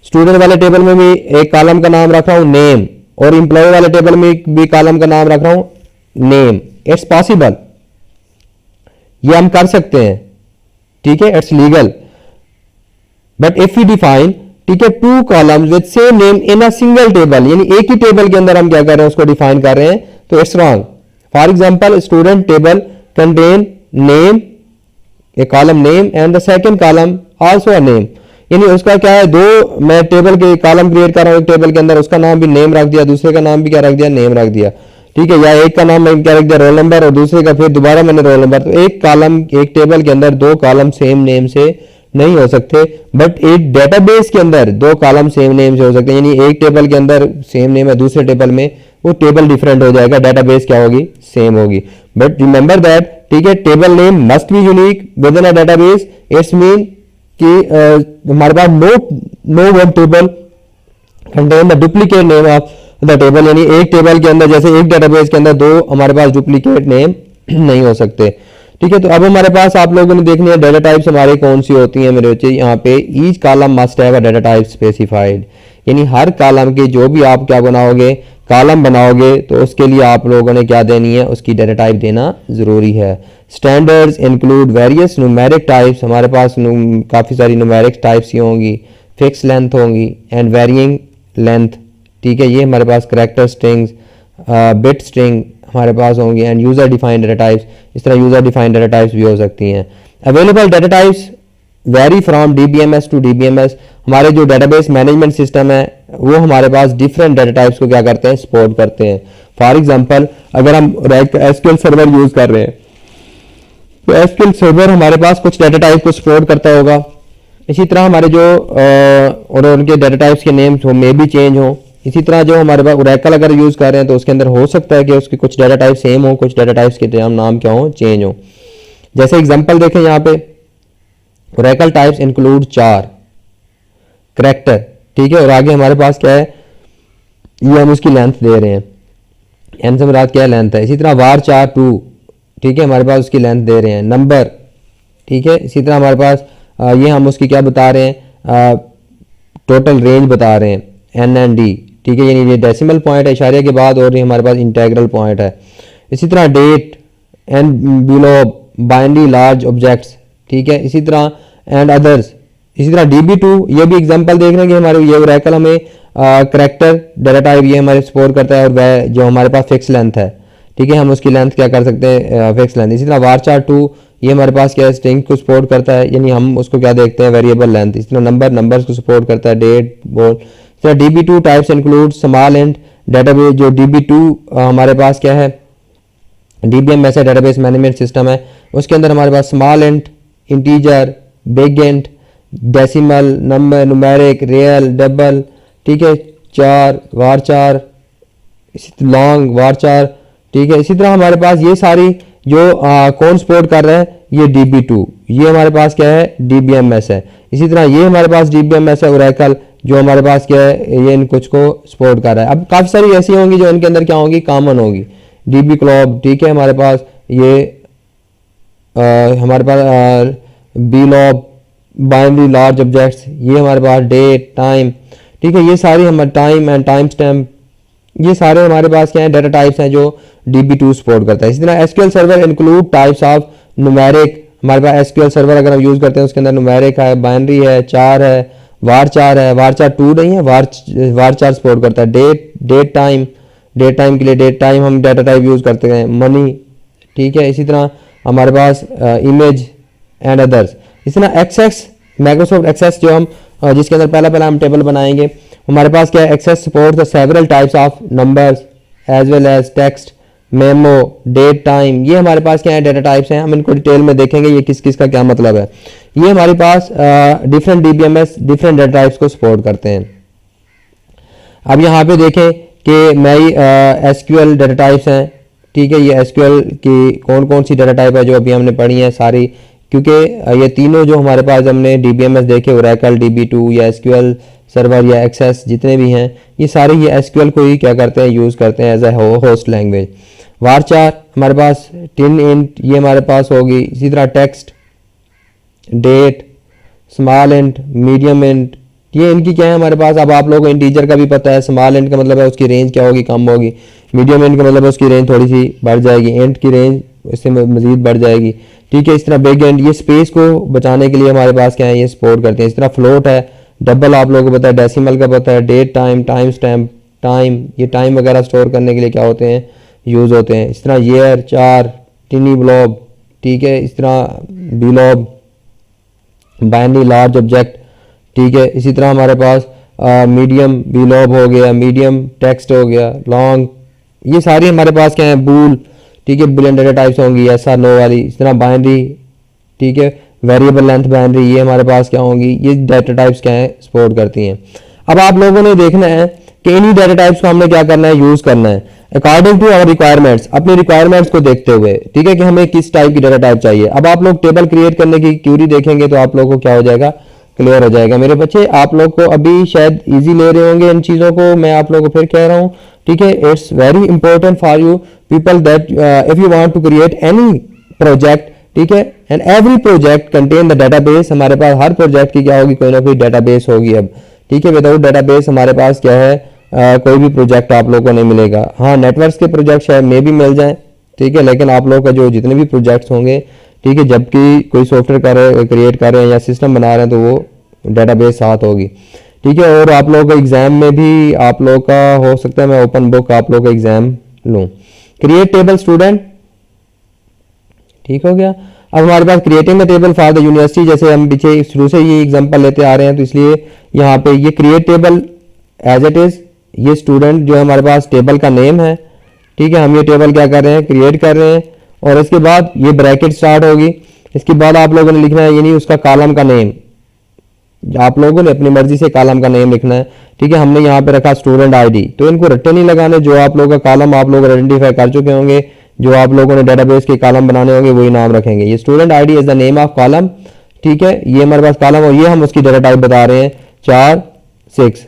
स्टूडेंट वाले टेबल में भी एक कॉलम का नाम रख रहा हूं नेम, और एम्प्लॉय वाले टेबल में भी कॉलम का नाम रख रहा हूं नेम। इट्स पॉसिबल, ये हम कर सकते हैं, ठीक है, it's legal. But if you define, ठीक है, two columns with same name in a single table, यानी एक ही टेबल के अंदर हम क्या कर रहे हैं, उसको डिफाइन कर रहे हैं, तो it's wrong. For example student table contain name, A column name and the second column also a name, यानी उसका क्या है, दो मैं टेबल के कॉलम क्रिएट कर रहा हूँ एक टेबल के अंदर, उसका नाम भी नेम रख दिया, दूसरे का नाम भी क्या रख दिया, नेम रख दिया, ठीक है। या एक का नाम मैं क्या रख दिया, रोल नंबर, और दूसरे का फिर दोबारा मैंने रोल नंबर। तो एक कॉलम, एक टेबल के अंदर दो कॉलम सेम नेम से नहीं हो सकते, बट एक डेटाबेस के अंदर दो कॉलम सेम नेम से हो सकते हैं, यानी एक टेबल के अंदर सेम नेम है, दूसरे टेबल में वो टेबल डिफरेंट हो जाएगा, डेटाबेस क्या होगी, सेम होगी। बट रिमेंबर दैट, ठीक है, table name must be unique within a database. It's mean कि हमारे पास no one table contain the duplicate name of the table, यानी एक टेबल के अंदर, जैसे एक डेटाबेस के अंदर दो हमारे पास डुप्लीकेट नेम नहीं हो सकते, ठीक है। तो अब हमारे पास आप लोगों ने देखनी है डेटा टाइप्स हमारे कौन सी होती हैं मेरे बच्चे। यहाँ पे each column must have a data type specified, यानी हर कॉलम के जो भी आप क्या बनाओगे, कॉलम बनाओगे, तो उसके लिए आप लोगों ने क्या देनी है, उसकी डेटा टाइप देना जरूरी है। Standards include various numeric types, हमारे पास काफ़ी सारी न्यूमेरिक टाइप्स ही होंगी, फिक्स लेंथ होंगी एंड वेरिइंग लेंथ, ठीक है। ये हमारे पास करैक्टर स्ट्रिंग्स, बिट स्ट्रिंग हमारे पास होंगी and user defined data types, इस तरह यूजर डिफाइंड डेटा टाइप्स भी हो सकती हैं। Available data types very from DBMS to DBMS, हमारे जो डेटाबेस मैनेजमेंट सिस्टम है वो हमारे पास डिफरेंट डेटा टाइप्स को क्या करते हैं, सपोर्ट करते हैं। फॉर एग्जांपल अगर हम एसक्यूएल सर्वर यूज कर रहे हैं, तो एसक्यूएल सर्वर हमारे पास कुछ डेटा टाइप को सपोर्ट करता होगा, इसी तरह हमारे जो और उनके डेटा टाइप्स के नेम्स हो मे भी चेंज हो। इसी तरह जो हमारे पास ओरेकल अगर यूज कर रहे हैं तो उसके अंदर हो सकता है कि उसके कुछ डेटा टाइप सेम हो, कुछ डेटा टाइप्स के नाम क्या हो, चेंज हो। जैसे एग्जांपल देखें यहाँ पे, ओरेकल टाइप्स इंक्लूड 4 करैक्टर, ठीक है, और आगे हमारे पास क्या है, ये हम उसकी लेंथ दे रहे हैं, एन से मुराद क्या है, लेंथ है। इसी तरह वार 4 2, ठीक है, हमारे पास उसकी लेंथ दे रहे हैं, नंबर, ठीक है। इसी तरह हमारे पास ये हम उसकी क्या बता रहे हैं, टोटल रेंज बता रहे हैं, एन एंड डी, ठीक है, यानी ये डेसिमल पॉइंट है इशारे के बाद, और ये हमारे पास इंटेग्रल पॉइंट है। इसी तरह date and blob binary large objects, ठीक है। इसी तरह एंड अदर्स। इसी तरह DB2, ये भी एग्जांपल देख रहे हैं कि हमारे ये ओरेकल हमें करैक्टर डेटा टाइप ये हमारे सपोर्ट करता है, और वह जो हमारे पास फिक्स लेंथ है, ठीक है, हम उसकी लेंथ क्या कर सकते हैं, फिक्स लेंथ। इसी तरह वारचार 2 ये हमारे पास क्या है, स्ट्रिंग को सपोर्ट करता है, यानी हम उसको क्या देखते हैं, वेरिएबल लेंथ। इस तरह नंबर्स को सपोर्ट करता है, डेट बोल। इस तरह DB2 types include small and database, जो DB2 हमारे पास क्या है, DBMS है, डेटाबेस मैनेजमेंट सिस्टम है, उसके अंदर हमारे पास small int, integer, big int, decimal, number, numeric, real, double, ठीक है, 4 वारचार, लॉन्ग वारचार, ठीक है। इसी तरह हमारे पास ये सारी जो कौन सपोर्ट कर रहा है, ये DB2, ये हमारे पास क्या है, DBMS है। इसी तरह ये हमारे पास DBMS है, ओरेकल जो हमारे पास क्या है, ये इन कुछ को सपोर्ट कर रहा है। अब काफ़ी सारी ऐसी होंगी जो इनके अंदर क्या होंगी, कॉमन होगी। DB क्लॉब, ठीक है, हमारे पास ये हमारे पास बीलॉब, बाइनरी लार्ज ऑब्जेक्ट्स, ये हमारे पास डेट, टाइम, ठीक है, ये सारी हमारे टाइम एंड टाइम स्टैम्प, ये सारे हमारे पास क्या है, डेटा टाइप्स हैं जो DB2 सपोर्ट करता है। इसी तरह SQL server include types of numeric, हमारे पास SQL सर्वर अगर हम यूज करते हैं उसके अंदर न्यूमेरिक है, बाइनरी है, 4 है, वारचार है, वारचार 2 नहीं है, वारचार सपोर्ट करता है। डेट टाइम, डेट टाइम के लिए डेट टाइम हम डाटा टाइप यूज करते हैं, मनी, ठीक है। इसी तरह हमारे पास इमेज एंड अदर्स। इसी तरह एक्सेस, माइक्रोसॉफ्ट एक्सेस जो हम जिसके अंदर पहला हम टेबल बनाएंगे, हमारे पास क्या है, Access support the several types of numbers as well as text, memo, date time, ये हमारे पास क्या है, डेटा टाइप्स हैं। हम इनको डिटेल में देखेंगे ये किस किस का क्या मतलब है। ये हमारे पास different DBMS different data types को सपोर्ट करते हैं। अब यहाँ पे देखें कि नई SQL डेटा टाइप्स हैं, ठीक है, ये SQL की कौन कौन सी डेटा टाइप है जो अभी हमने पढ़ी है सारी, क्योंकि ये तीनों जो हमारे पास हमने DBMS देखे, ओरेकल, DB2 या SQL सर्वर या एक्सेस जितने भी हैं, ये सारे ये SQL को ही क्या करते हैं, यूज़ करते हैं एज ए होस्ट लैंग्वेज। वारचार हमारे पास टिन इंट, ये हमारे पास होगी। इसी तरह text, date, small int, medium int, ये इनकी क्या है हमारे पास। अब आप लोगों को इंटीजर का भी पता है, स्मॉल इंट का मतलब है उसकी रेंज क्या होगी, कम होगी। मीडियम इंट का मतलब है उसकी रेंज थोड़ी सी बढ़ जाएगी, इंट की रेंज इससे मजीद बढ़ जाएगी, ठीक है। इस तरह बिग इंट, ये स्पेस को बचाने के लिए हमारे पास क्या है, ये सपोर्ट करते हैं। इस तरह फ्लोट है, डबल आप लोगों को पता है, डेसिमल का पता है, date time, time stamp, time, ये टाइम वगैरह स्टोर करने के लिए क्या होते हैं, यूज़ होते हैं। इस तरह ईयर, चार, टिनी ब्लॉब, ठीक है, इस तरह बिलॉब, बाइनरी लार्ज ऑब्जेक्ट, ठीक है। इसी तरह हमारे पास मीडियम बिलॉब हो गया, मीडियम टेक्स्ट हो गया, लॉन्ग, ये सारी हमारे पास क्या है, बूल, ठीक है, बुलियन डेटा टाइप्स होंगी, ऐसा नो वाली। इस तरह बाइनरी, ठीक है, वेरिएबल लेंथ बाइनरी, ये हमारे पास क्या होंगी, ये डाटा टाइप्स क्या है, सपोर्ट करती हैं। अब आप लोगों ने देखना है कि इन्हीं डाटा टाइप्स को हमने क्या करना है, यूज करना है अकॉर्डिंग टू आवर रिक्वायरमेंट्स, अपनी रिक्वायरमेंट्स को देखते हुए, ठीक है, कि हमें किस टाइप की डाटा टाइप चाहिए। अब आप लोग टेबल क्रिएट करने की क्यूरी देखेंगे तो आप लोगों को क्या हो जाएगा, क्लियर हो जाएगा। मेरे बच्चे आप लोग को अभी शायद इजी ले रहे होंगे इन चीज़ों को, मैं आप लोगों को फिर कह रहा हूँ, ठीक है। It's very important for you people that if you want to create any project, ठीक है, and every project contain the database. हमारे पास हर प्रोजेक्ट की क्या होगी, कोई ना कोई डाटाबेस होगी अब, ठीक है। विदाउट डाटाबेस हमारे पास क्या है, कोई भी प्रोजेक्ट आप लोगों को नहीं मिलेगा। हाँ, नेटवर्क्स के प्रोजेक्ट शायद में भी मिल जाएं, ठीक है, लेकिन आप लोगों का जो जितने भी प्रोजेक्ट्स होंगे, ठीक है, जबकि कोई सॉफ्टवेयर क्रिएट कर रहे हैं या सिस्टम बना रहे हैं तो वो डेटाबेस साथ होगी, ठीक है। और आप लोगों का एग्जाम में भी आप लोगों का हो सकता है मैं ओपन बुक आप लोगों का एग्जाम लूँ। क्रिएट टेबल स्टूडेंट, ठीक हो गया। अब हमारे पास creating the table for the university, जैसे हम पीछे शुरू से ये एग्जांपल लेते आ रहे हैं तो इसलिए यहाँ पे ये create table as it is, ये स्टूडेंट जो हमारे पास टेबल का नेम है, ठीक है, हम ये टेबल क्या कर रहे हैं, क्रिएट कर रहे हैं। और इसके बाद ये ब्रैकेट स्टार्ट होगी, इसके बाद आप लोगों ने लिखना है यानी उसका कॉलम का नेम, आप लोगों ने अपनी मर्जी से कॉलम का नेम लिखना है, ठीक है। हमने यहाँ पे रखा स्टूडेंट आईडी, तो इनको रट्टे नहीं लगाने, जो आप लोगों का कॉलम आप लोग आइडेंटिफाई कर चुके होंगे, जो आप लोगों ने डेटाबेस के कॉलम बनाने होंगे वही नाम रखेंगे। ये student ID is the name of column, ठीक है, ये हमारे पास कॉलम और ये हम उसकी डाटा टाइप बता रहे हैं 4, 6,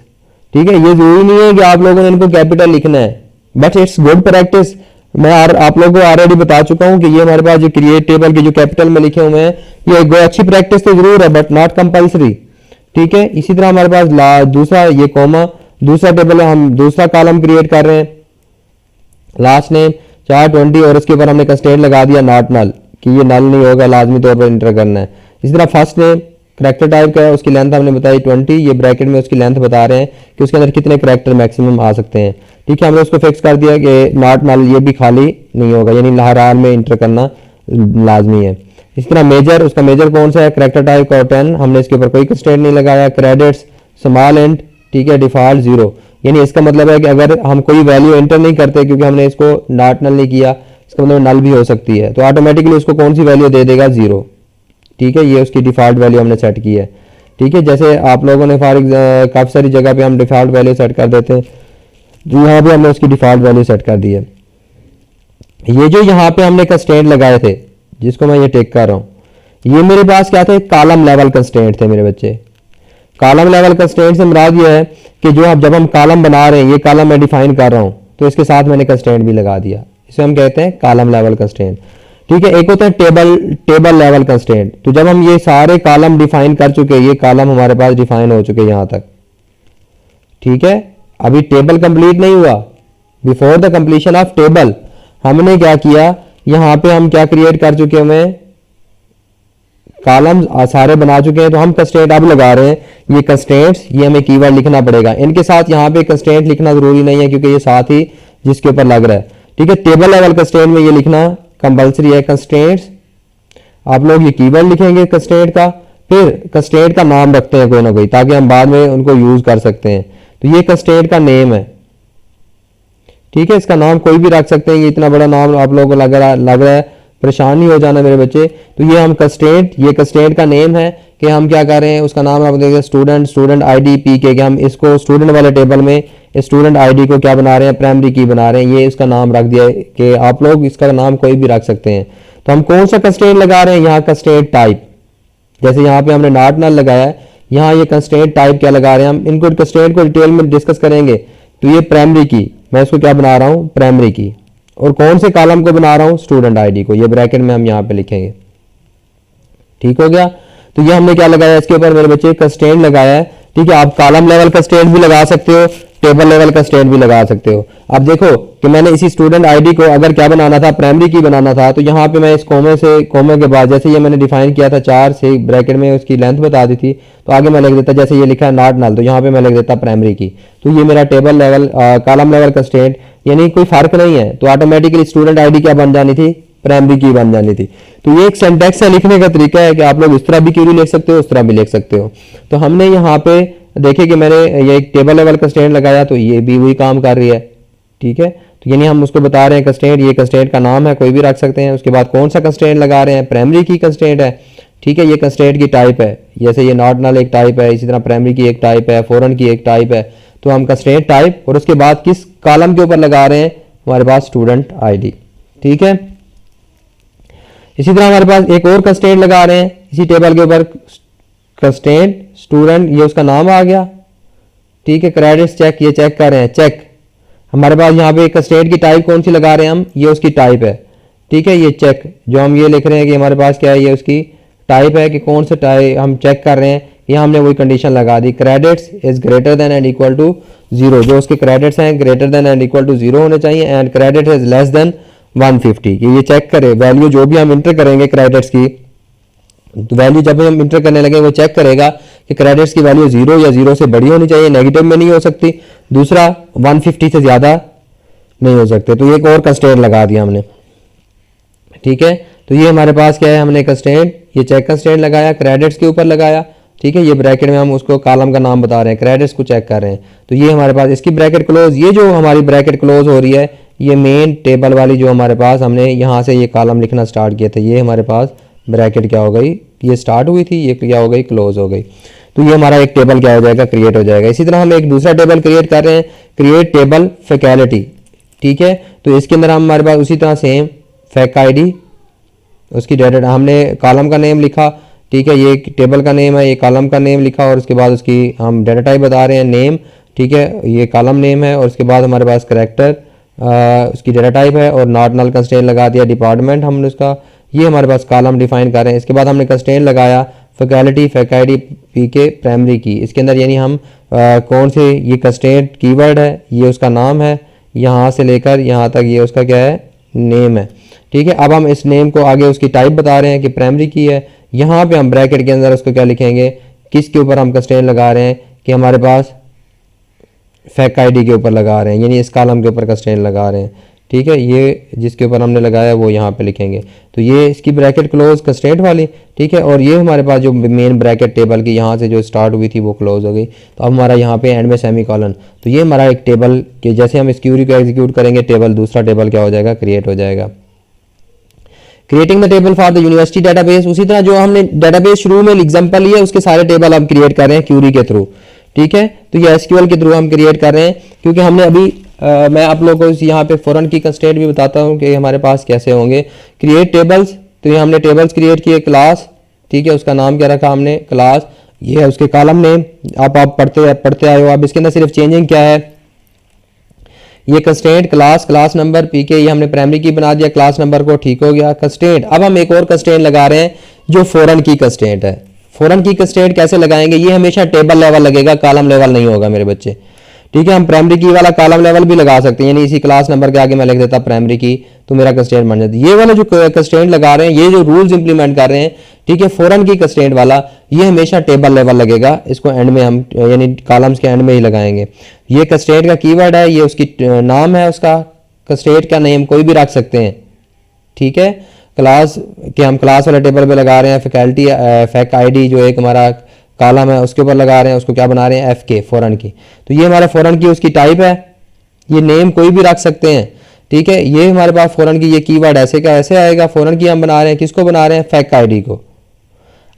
ठीक है। ये जरूरी नहीं है कि आप लोगों ने इनको कैपिटल लिखना है, बट इट्स गुड प्रैक्टिस। मैं आप लोगों को ऑलरेडी बता चुका हूं कि ये हमारे पास जो क्रिएट टेबल के जो कैपिटल में लिखे हुए हैं, ये अच्छी प्रैक्टिस तो जरूर है बट नॉट कंपल्सरी, ठीक है। इसी तरह हमारे पास दूसरा ये कॉमा, दूसरा टेबल है, हम दूसरा कॉलम क्रिएट कर रहे हैं, लास्ट नेम 420 और इसके ऊपर हमने कंस्ट्रेंट लगा दिया नॉट नल, कि ये नल नहीं होगा, लाजमी तौर पर इंटर करना है। इसी तरह फर्स्ट नेम करैक्टर टाइप का है, उसकी लेंथ हमने बताई 20, ये ब्रैकेट में उसकी लेंथ बता रहे हैं कि उसके अंदर कितने करैक्टर मैक्सिमम आ सकते हैं, ठीक है। हमने उसको फिक्स कर दिया कि नॉट नल ये भी खाली नहीं होगा, यानी हर हाल में इंटर करना लाजमी है। इस तरह मेजर, उसका मेजर कौन सा है, करैक्टर टाइप का 10, हमने इसके ऊपर कोई कंस्ट्रेंट नहीं लगाया। क्रेडिट्स स्मॉल इंट, ठीक है, डिफॉल्ट 0, यानी इसका मतलब है कि अगर हम कोई वैल्यू एंटर नहीं करते क्योंकि हमने इसको नॉट नल नहीं किया, इसका मतलब नल भी हो सकती है, तो ऑटोमेटिकली उसको कौन सी वैल्यू दे देगा, 0, ठीक है। ये उसकी डिफॉल्ट वैल्यू हमने सेट की है, ठीक है। जैसे आप लोगों ने काफ़ी सारी जगह पे हम डिफॉल्ट वैल्यू सेट कर देते हैं, जो यहाँ पे हमने उसकी डिफॉल्ट वैल्यू सेट कर दी है। ये जो यहाँ पे हमने कंस्ट्रेंट लगाए थे, जिसको मैं ये टेक कर रहा हूँ, ये मेरे पास क्या थे, कॉलम लेवल कंस्ट्रेंट थे मेरे बच्चे। कॉलम लेवल कंस्ट्रेंट से मुराद ये है कि जो जब हम कॉलम बना रहे हैं, ये कॉलम मैं डिफाइन कर रहा हूँ तो इसके साथ मैंने कंस्ट्रेंट भी लगा दिया, इसे हम कहते हैं कॉलम लेवल कंस्ट्रेंट, ठीक है। एक होता है टेबल लेवल कंस्ट्रेंट, तो जब हम ये सारे कॉलम डिफाइन कर चुके, ये कॉलम हमारे पास डिफाइन हो चुके यहां तक, ठीक है। अभी टेबल कंप्लीट नहीं हुआ, before the completion of table हमने क्या किया, यहां पे हम क्या क्रिएट कर चुके हैं, कॉलम सारे बना चुके हैं, तो हम कंस्ट्रेंट अब लगा रहे हैं। ये कंस्ट्रेंट्स, ये हमें कीवर्ड लिखना पड़ेगा, इनके साथ यहाँ पे कंस्ट्रेंट लिखना जरूरी नहीं है क्योंकि ये साथ ही जिसके ऊपर लग रहा है, ठीक है। टेबल लेवल कंस्ट्रेंट में ये लिखना कंपल्सरी है, कंस्ट्रेंट्स, आप लोग ये कीवर्ड लिखेंगे कंस्ट्रेंट का, फिर कंस्ट्रेंट का नाम रखते हैं कोई ना कोई, ताकि हम बाद में उनको यूज कर सकते हैं। तो ये कंस्ट्रेंट का नेम है, ठीक है, इसका नाम कोई भी रख सकते हैं, ये इतना बड़ा नाम आप लोगों को लग रहा है, परेशान नहीं हो जाना मेरे बच्चे। तो ये हम कंस्ट्रेंट, ये कंस्ट्रेंट का नेम है कि हम क्या कर रहे हैं, उसका नाम रख देंगे स्टूडेंट आईडी पी के, हम इसको स्टूडेंट वाले टेबल में स्टूडेंट आईडी को क्या बना रहे हैं, प्राइमरी की बना रहे हैं, ये इसका नाम रख दिया है कि आप लोग इसका नाम कोई भी रख सकते हैं। तो हम कौन सा कंस्ट्रेंट लगा रहे हैं, यहाँ कंस्ट्रेंट टाइप, जैसे यहाँ पे हमने नॉट नल लगाया है, यहाँ ये कंस्ट्रेंट टाइप क्या लगा रहे हैं, हम इनको कंस्ट्रेंट को डिटेल में डिस्कस करेंगे। तो ये प्राइमरी की, मैं इसको क्या बना रहा हूँ, प्राइमरी की, और कौन से कॉलम को बना रहा हूँ, स्टूडेंट आईडी को, ये ब्रैकेट में हम यहाँ पे लिखेंगे, ठीक हो गया। तो ये हमने क्या लगाया, इसके ऊपर मेरे बच्चे कंस्ट्रेंट लगाया है, ठीक है। आप कॉलम लेवल कंस्ट्रेंट भी लगा सकते हो, टेबल लेवल कंस्ट्रेंट भी लगा सकते हो। अब देखो कि मैंने इसी स्टूडेंट आईडी को अगर क्या बनाना था, प्राइमरी की बनाना था, तो यहाँ पे मैं इस कोमे के बाद जैसे ये मैंने डिफाइन किया था 4 से ब्रैकेट में उसकी लेंथ बता दी थी, तो आगे मैं लिख देता, जैसे ये लिखा है नॉट नल, तो यहाँ पे मैं लिख देता प्राइमरी की। तो ये मेरा table level column level constraint यानी कोई फर्क नहीं है, तो ऑटोमेटिकली स्टूडेंट आईडी क्या बन जानी थी, प्राइमरी की बन जानी थी। तो ये एक सिंटैक्स है, लिखने का तरीका है कि आप लोग इस तरह भी क्वेरी लिख सकते हो, उस तरह भी लिख सकते हो। तो हमने यहाँ पे देखे कि मैंने ये एक टेबल लेवल कंस्ट्रेंट लगाया, तो ये भी वही काम कर रही है, ठीक है। तो यानी हम उसको बता रहे हैं कंस्ट्रेंट, ये कंस्ट्रेंट का नाम है, कोई भी रख सकते हैं। उसके बाद कौन सा कंस्ट्रेंट लगा रहे हैं, प्राइमरी की कंस्ट्रेंट है, ठीक है। ये कंस्ट्रेंट की टाइप है, जैसे ये नॉट नल एक टाइप है, इसी तरह प्राइमरी की एक टाइप है, फॉरेन की एक टाइप है। तो हम कंस्ट्रेंट टाइप और उसके बाद किस कॉलम के ऊपर लगा रहे हैं, हमारे पास स्टूडेंट आईडी, ठीक है। इसी तरह हमारे पास एक और कंस्ट्रेंट लगा रहे हैं इसी टेबल के ऊपर, कंस्ट्रेंट स्टूडेंट, ये उसका नाम आ गया, ठीक है। क्रेडिट्स चेक, ये चेक कर रहे हैं, चेक। हमारे पास यहाँ पे कंस्ट्रेंट की टाइप कौन सी लगा रहे हैं हम, ये उसकी टाइप है, ठीक है। ये चेक जो हम ये लिख रहे हैं कि हमारे पास क्या है, ये उसकी टाइप है कि कौन सा टाइप हम चेक कर रहे हैं। यहाँ हमने वही कंडीशन लगा दी, credits is greater than and equal to 0, जो उसके क्रेडिट्स हैं greater than and equal to 0 होने चाहिए, and credit is less than 150 कि ये चेक करे वैल्यू जो भी हम इंटर करेंगे क्रेडिट्स की, तो वैल्यू जब हम इंटर करने लगे वो चेक करेगा कि क्रेडिट्स की वैल्यू 0 या 0 से बड़ी होनी चाहिए, नेगेटिव में नहीं हो सकती। दूसरा 150 से ज़्यादा नहीं हो सकते। तो ये एक और कंस्ट्रेंट लगा दिया हमने, ठीक है। तो ये हमारे पास क्या है, हमने कंस्ट्रेंट, ये चेक कंस्ट्रेंट लगाया, क्रेडिट्स के ऊपर लगाया, ठीक है। ये ब्रैकेट में हम उसको कॉलम का नाम बता रहे हैं, क्रेडिट्स को चेक कर रहे हैं। तो ये हमारे पास इसकी ब्रैकेट क्लोज, ये जो हमारी ब्रैकेट क्लोज हो रही है, ये मेन टेबल वाली जो हमारे पास हमने यहाँ से ये कॉलम लिखना स्टार्ट किया था, ये हमारे पास ब्रैकेट क्या हो गई, ये स्टार्ट हुई थी, ये क्या हो गई, क्लोज हो गई। तो ये हमारा एक टेबल क्या हो जाएगा, क्रिएट हो जाएगा। इसी तरह हम एक दूसरा टेबल क्रिएट कर रहे हैं, क्रिएट टेबल फैकल्टी, ठीक है। तो इसके अंदर हमारे पास उसी तरह सेम फैक आईडी, उसकी डाटा हमने कॉलम का नेम लिखा, ठीक है। ये टेबल का नेम है, ये कॉलम का नेम लिखा, और उसके बाद उसकी हम डाटा टाइप बता रहे हैं, नेम, ठीक है। ये कॉलम नेम है, और उसके बाद हमारे पास करैक्टर उसकी डाटा टाइप है, और नॉट नल कंस्ट्रेंट लगा दिया, डिपार्टमेंट हमने उसका, ये हमारे पास कॉलम डिफाइन कर रहे हैं। इसके बाद हमने कंस्ट्रेंट लगाया फैकल्टी फैक आईडी पी के प्राइमरी की, इसके अंदर यानी हम कौन से, ये कंस्ट्रेंट कीवर्ड है, ये उसका नाम है, यहाँ से लेकर यहाँ तक ये उसका क्या है, नेम है, ठीक है। अब हम इस नेम को आगे उसकी टाइप बता रहे हैं कि प्राइमरी की है। यहाँ पे हम ब्रैकेट के अंदर उसको क्या लिखेंगे, किसके ऊपर हम कंस्ट्रेंट लगा रहे हैं कि हमारे पास फैक आईडी के ऊपर लगा रहे हैं, यानी इस कॉलम के ऊपर कंस्ट्रेंट लगा रहे हैं, ठीक है। ये जिसके ऊपर हमने लगाया वो यहाँ पे लिखेंगे। तो ये इसकी ब्रैकेट क्लोज कंस्ट्रेंट वाली, ठीक है। और ये हमारे पास जो मेन ब्रैकेट टेबल की यहाँ से जो स्टार्ट हुई थी वो क्लोज हो गई। तो अब हमारा यहाँ पे एंड में सेमी कॉलन, तो ये हमारा एक टेबल के जैसे हम इस क्यूरी को एग्जीक्यूट करेंगे, टेबल दूसरा टेबल क्या हो जाएगा, क्रिएट हो जाएगा। Creating the table for the university database, उसी तरह जो हमने डाटाबेस शुरू में एग्जांपल लिया उसके सारे टेबल हम क्रिएट कर रहे हैं क्यूरी के थ्रू, ठीक है। तो ये एसक्यूएल के थ्रू हम क्रिएट कर रहे हैं, क्योंकि हमने अभी मैं आप लोगों को यहाँ पे फॉरेन की कंस्ट्रेंट भी बताता हूँ कि हमारे पास कैसे होंगे क्रिएट टेबल्स। तो ये हमने टेबल्स क्रिएट किए, क्लास, ठीक है, उसका नाम क्या रखा हमने, क्लास, ये है उसके कॉलम नेम, आप पढ़ते आए हो। अब इसके अंदर सिर्फ चेंजिंग क्या है, ये कंस्ट्रेंट क्लास नंबर पीके, ये हमने प्राइमरी की बना दिया, क्लास नंबर को, ठीक हो गया कंस्ट्रेंट। अब हम एक और कंस्ट्रेंट लगा रहे हैं जो फॉरेन की कंस्ट्रेंट है। फॉरेन की कंस्ट्रेंट कैसे लगाएंगे, ये हमेशा टेबल लेवल लगेगा, कॉलम लेवल नहीं होगा मेरे बच्चे, ठीक है। हम प्राइमरी की वाला कॉलम लेवल भी लगा सकते हैं, यानी इसी क्लास नंबर के आगे मैं लिख देता प्राइमरी की, तो मेरा कंस्ट्रेंट बन जाता है। ये वाला जो कंस्ट्रेंट लगा रहे हैं, ये जो रूल्स इंप्लीमेंट कर रहे हैं, ठीक है, फॉरेन की कंस्ट्रेंट वाला, ये हमेशा टेबल लेवल लगेगा, इसको एंड में हम यानी कॉलम्स के एंड में ही लगाएंगे। ये कंस्ट्रेंट का कीवर्ड है, ये उसकी नाम है, उसका कंस्ट्रेंट का नेम कोई भी रख सकते हैं, ठीक है। क्लास के हम क्लास वाले टेबल पे लगा रहे हैं, फैकल्टी फैक आईडी जो एक हमारा कॉलम है उसके ऊपर लगा रहे हैं, उसको क्या बना रहे हैं, एफ के फॉरेन की। तो ये हमारा फॉरेन की उसकी टाइप है, ये नेम कोई भी रख सकते हैं, ठीक है। ये हमारे पास फॉरेन की ये कीवर्ड ऐसे का ऐसे आएगा, फॉरेन की हम बना रहे हैं, किसको बना रहे हैं, फैक आईडी को।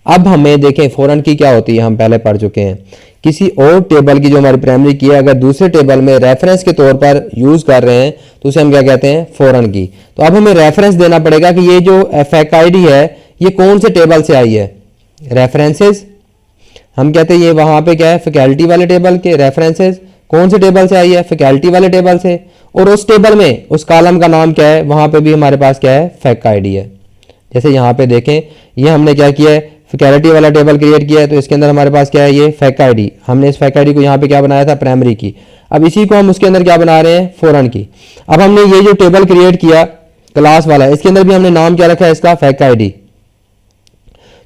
अब हमें देखें फॉरेन की क्या होती है, हम पहले पढ़ चुके हैं। किसी और टेबल की जो हमारी प्राइमरी की है, अगर दूसरे टेबल में रेफरेंस के तौर पर यूज कर रहे हैं तो उसे हम क्या कहते हैं, फॉरेन की। तो अब हमें रेफरेंस देना पड़ेगा कि ये जो फैक आईडी है ये कौन से टेबल से आई है, रेफरेंसेस हम कहते हैं, ये वहां पे क्या है, फैकल्टी वाले टेबल के रेफरेंसेस कौन से टेबल से आई है, फैकल्टी वाले टेबल से। और उस टेबल में उस कॉलम का नाम क्या है, वहां पे भी हमारे पास क्या है, फैक आईडी है। जैसे यहाँ पे देखें, ये हमने क्या किया है, फैकल्टी वाला टेबल क्रिएट किया है, तो इसके अंदर हमारे पास क्या है, ये फैक आईडी, हमने इस फैक आईडी को यहाँ पे क्या बनाया था, प्राइमरी की। अब इसी को हम उसके अंदर क्या बना रहे हैं, फॉरेन की। अब हमने ये जो टेबल क्रिएट किया क्लास वाला, इसके अंदर भी हमने नाम क्या रखा है, इसका फैक आईडी।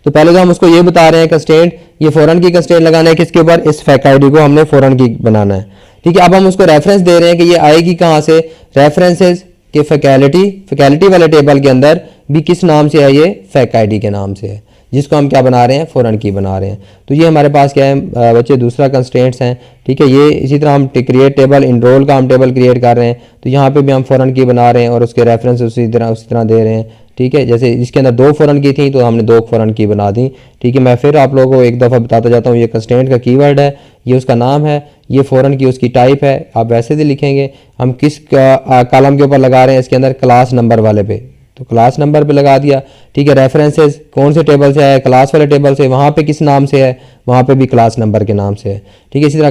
तो पहले तो हम उसको ये बता रहे हैं कंस्ट्रेंट, ये फॉरेन की कंस्ट्रेंट लगाना है किसके ऊपर, इस फैक आईडी को हमने फॉरेन की बनाना है, ठीक है, अब हम उसको रेफरेंस दे रहे हैं कि ये आएगी कहाँ से, रेफरेंसेस के फैकल्टी वाले टेबल के अंदर भी किस नाम से है, ये फैक आईडी के नाम से है, जिसको हम क्या बना रहे हैं, फॉरेन की बना रहे हैं। तो ये हमारे पास क्या है बच्चे, दूसरा कंस्ट्रेंट्स हैं। ठीक है, ये इसी तरह हम क्रिएट टेबल, इनरोल का हम टेबल क्रिएट कर रहे हैं, तो यहाँ पे भी हम फॉरेन की बना रहे हैं और उसके रेफरेंस उसी तरह दे रहे हैं। ठीक है, जैसे इसके अंदर 2 फॉरेन की थी तो हमने 2 फॉरेन की बना दी। ठीक है, मैं फिर आप लोगों को एक दफ़ा बताता जाता हूँ, ये कंस्ट्रेंट का कीवर्ड है, ये उसका नाम है, ये फॉरेन की उसकी टाइप है। आप वैसे भी लिखेंगे, हम किस कॉलम के ऊपर लगा रहे हैं, इसके अंदर क्लास नंबर वाले पे, तो क्लास नंबर पे लगा दिया। ठीक है, रेफरेंसेस कौन से टेबल से है, क्लास वाले टेबल से, वहाँ पे किस नाम से है, वहाँ पे भी क्लास नंबर के नाम से है। ठीक है, इसी तरह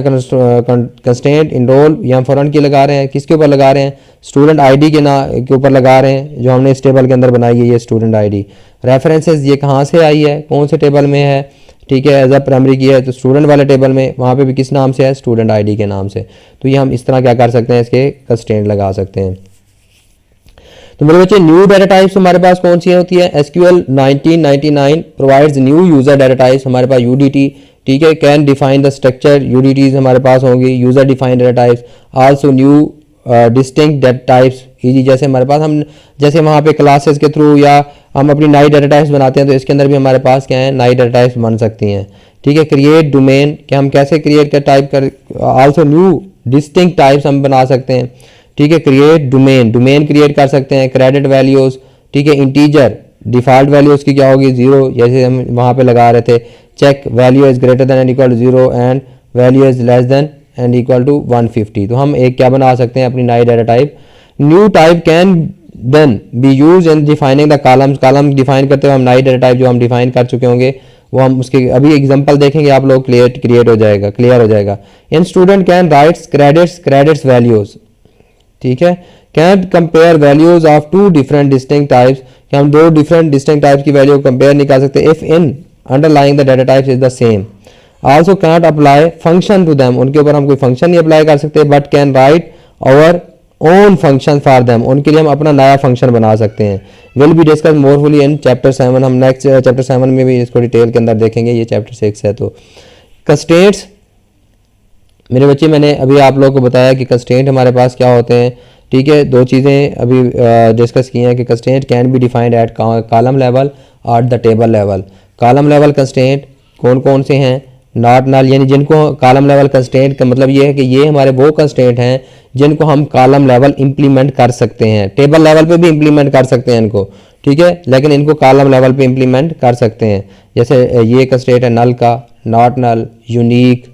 कंस्ट्रेंट इनरोल यहाँ फॉरेन की लगा रहे हैं, किसके ऊपर लगा रहे हैं, स्टूडेंट आईडी के ऊपर लगा रहे हैं, जो हमने इस टेबल के अंदर बनाई है, ये स्टूडेंट आईडी। रेफरेंसेस ये कहाँ से आई है, कौन से टेबल में है, ठीक है, एज अ प्राइमरी की है तो स्टूडेंट वाले टेबल में, वहाँ पे भी किस नाम से है, स्टूडेंट आईडी के नाम से। तो ये हम इस तरह क्या कर सकते हैं, इसके कंस्ट्रेंट लगा सकते हैं। तो मेरे बच्चे न्यू डाटा टाइप्स हमारे पास कौन सी होती है, SQL 1999 provides new user data types, हमारे पास UDT। ठीक है, can define the structure, UDTs हमारे पास होंगी, user defined data types, also new distinct data types. जैसे हमारे पास हम जैसे वहाँ पे क्लासेस के थ्रू या हम अपनी नई डाटा टाइप्स बनाते हैं, तो इसके अंदर भी हमारे पास क्या है, नई डाटा टाइप्स बन सकती हैं। ठीक है, क्रिएट डोमेन, कि हम कैसे क्रिएट कर टाइप कर, आल्सो न्यू डिस्टिंक्ट टाइप्स हम बना सकते हैं। ठीक है, क्रिएट डोमेन क्रिएट कर सकते हैं। क्रेडिट वैल्यूज, ठीक है, इंटीजर डिफॉल्ट वैल्यू उसकी क्या होगी, 0, जैसे हम वहाँ पे लगा रहे थे। Check value is greater than and equal to 0 and value is less than and equal to 150। तो हम एक क्या बना सकते हैं, अपनी नई data type. New type can then be use in defining the columns, column define करते हुए हम नई डाटा टाइप जो हम डिफाइन कर चुके होंगे, वो हम उसके अभी एग्जांपल देखेंगे, आप लोग क्लियर हो जाएगा। In student can writes credits values. ठीक है, can compare values of 2 different distinct types, कि हम 2 डिफरेंट डिस्टिंक्ट टाइप्स की वैल्यू कंपेयर नहीं कर सकते, if in underlying the data types is the same. Also cannot apply function to them, उनके ऊपर हम कोई फंक्शन नहीं अप्लाई कर सकते, but can write our own function for them, उनके लिए हम अपना नया फंक्शन बना सकते हैं। Will be discuss more fully in chapter 7, हम नेक्स्ट चैप्टर 7 में भी इसको डिटेल के अंदर देखेंगे, ये चैप्टर 6 है। तो कंस्ट्रेंट्स मेरे बच्चे, मैंने अभी आप लोगों को बताया कि कंस्ट्रेंट हमारे पास क्या होते हैं। ठीक है, 2 चीज़ें अभी डिस्कस की हैं कि constraint can be defined at column level और the table level. Column level constraint कौन कौन से हैं, नॉट नल, यानी जिनको कॉलम लेवल कंस्ट्रेंट का मतलब ये है कि ये हमारे वो कंस्ट्रेंट हैं जिनको हम कॉलम लेवल इंप्लीमेंट कर सकते हैं, टेबल लेवल पे भी इंप्लीमेंट कर सकते हैं इनको। ठीक है, लेकिन इनको कॉलम लेवल पे इंप्लीमेंट कर सकते हैं। जैसे ये कंस्ट्रेंट है नल का, नॉट नल, यूनिक,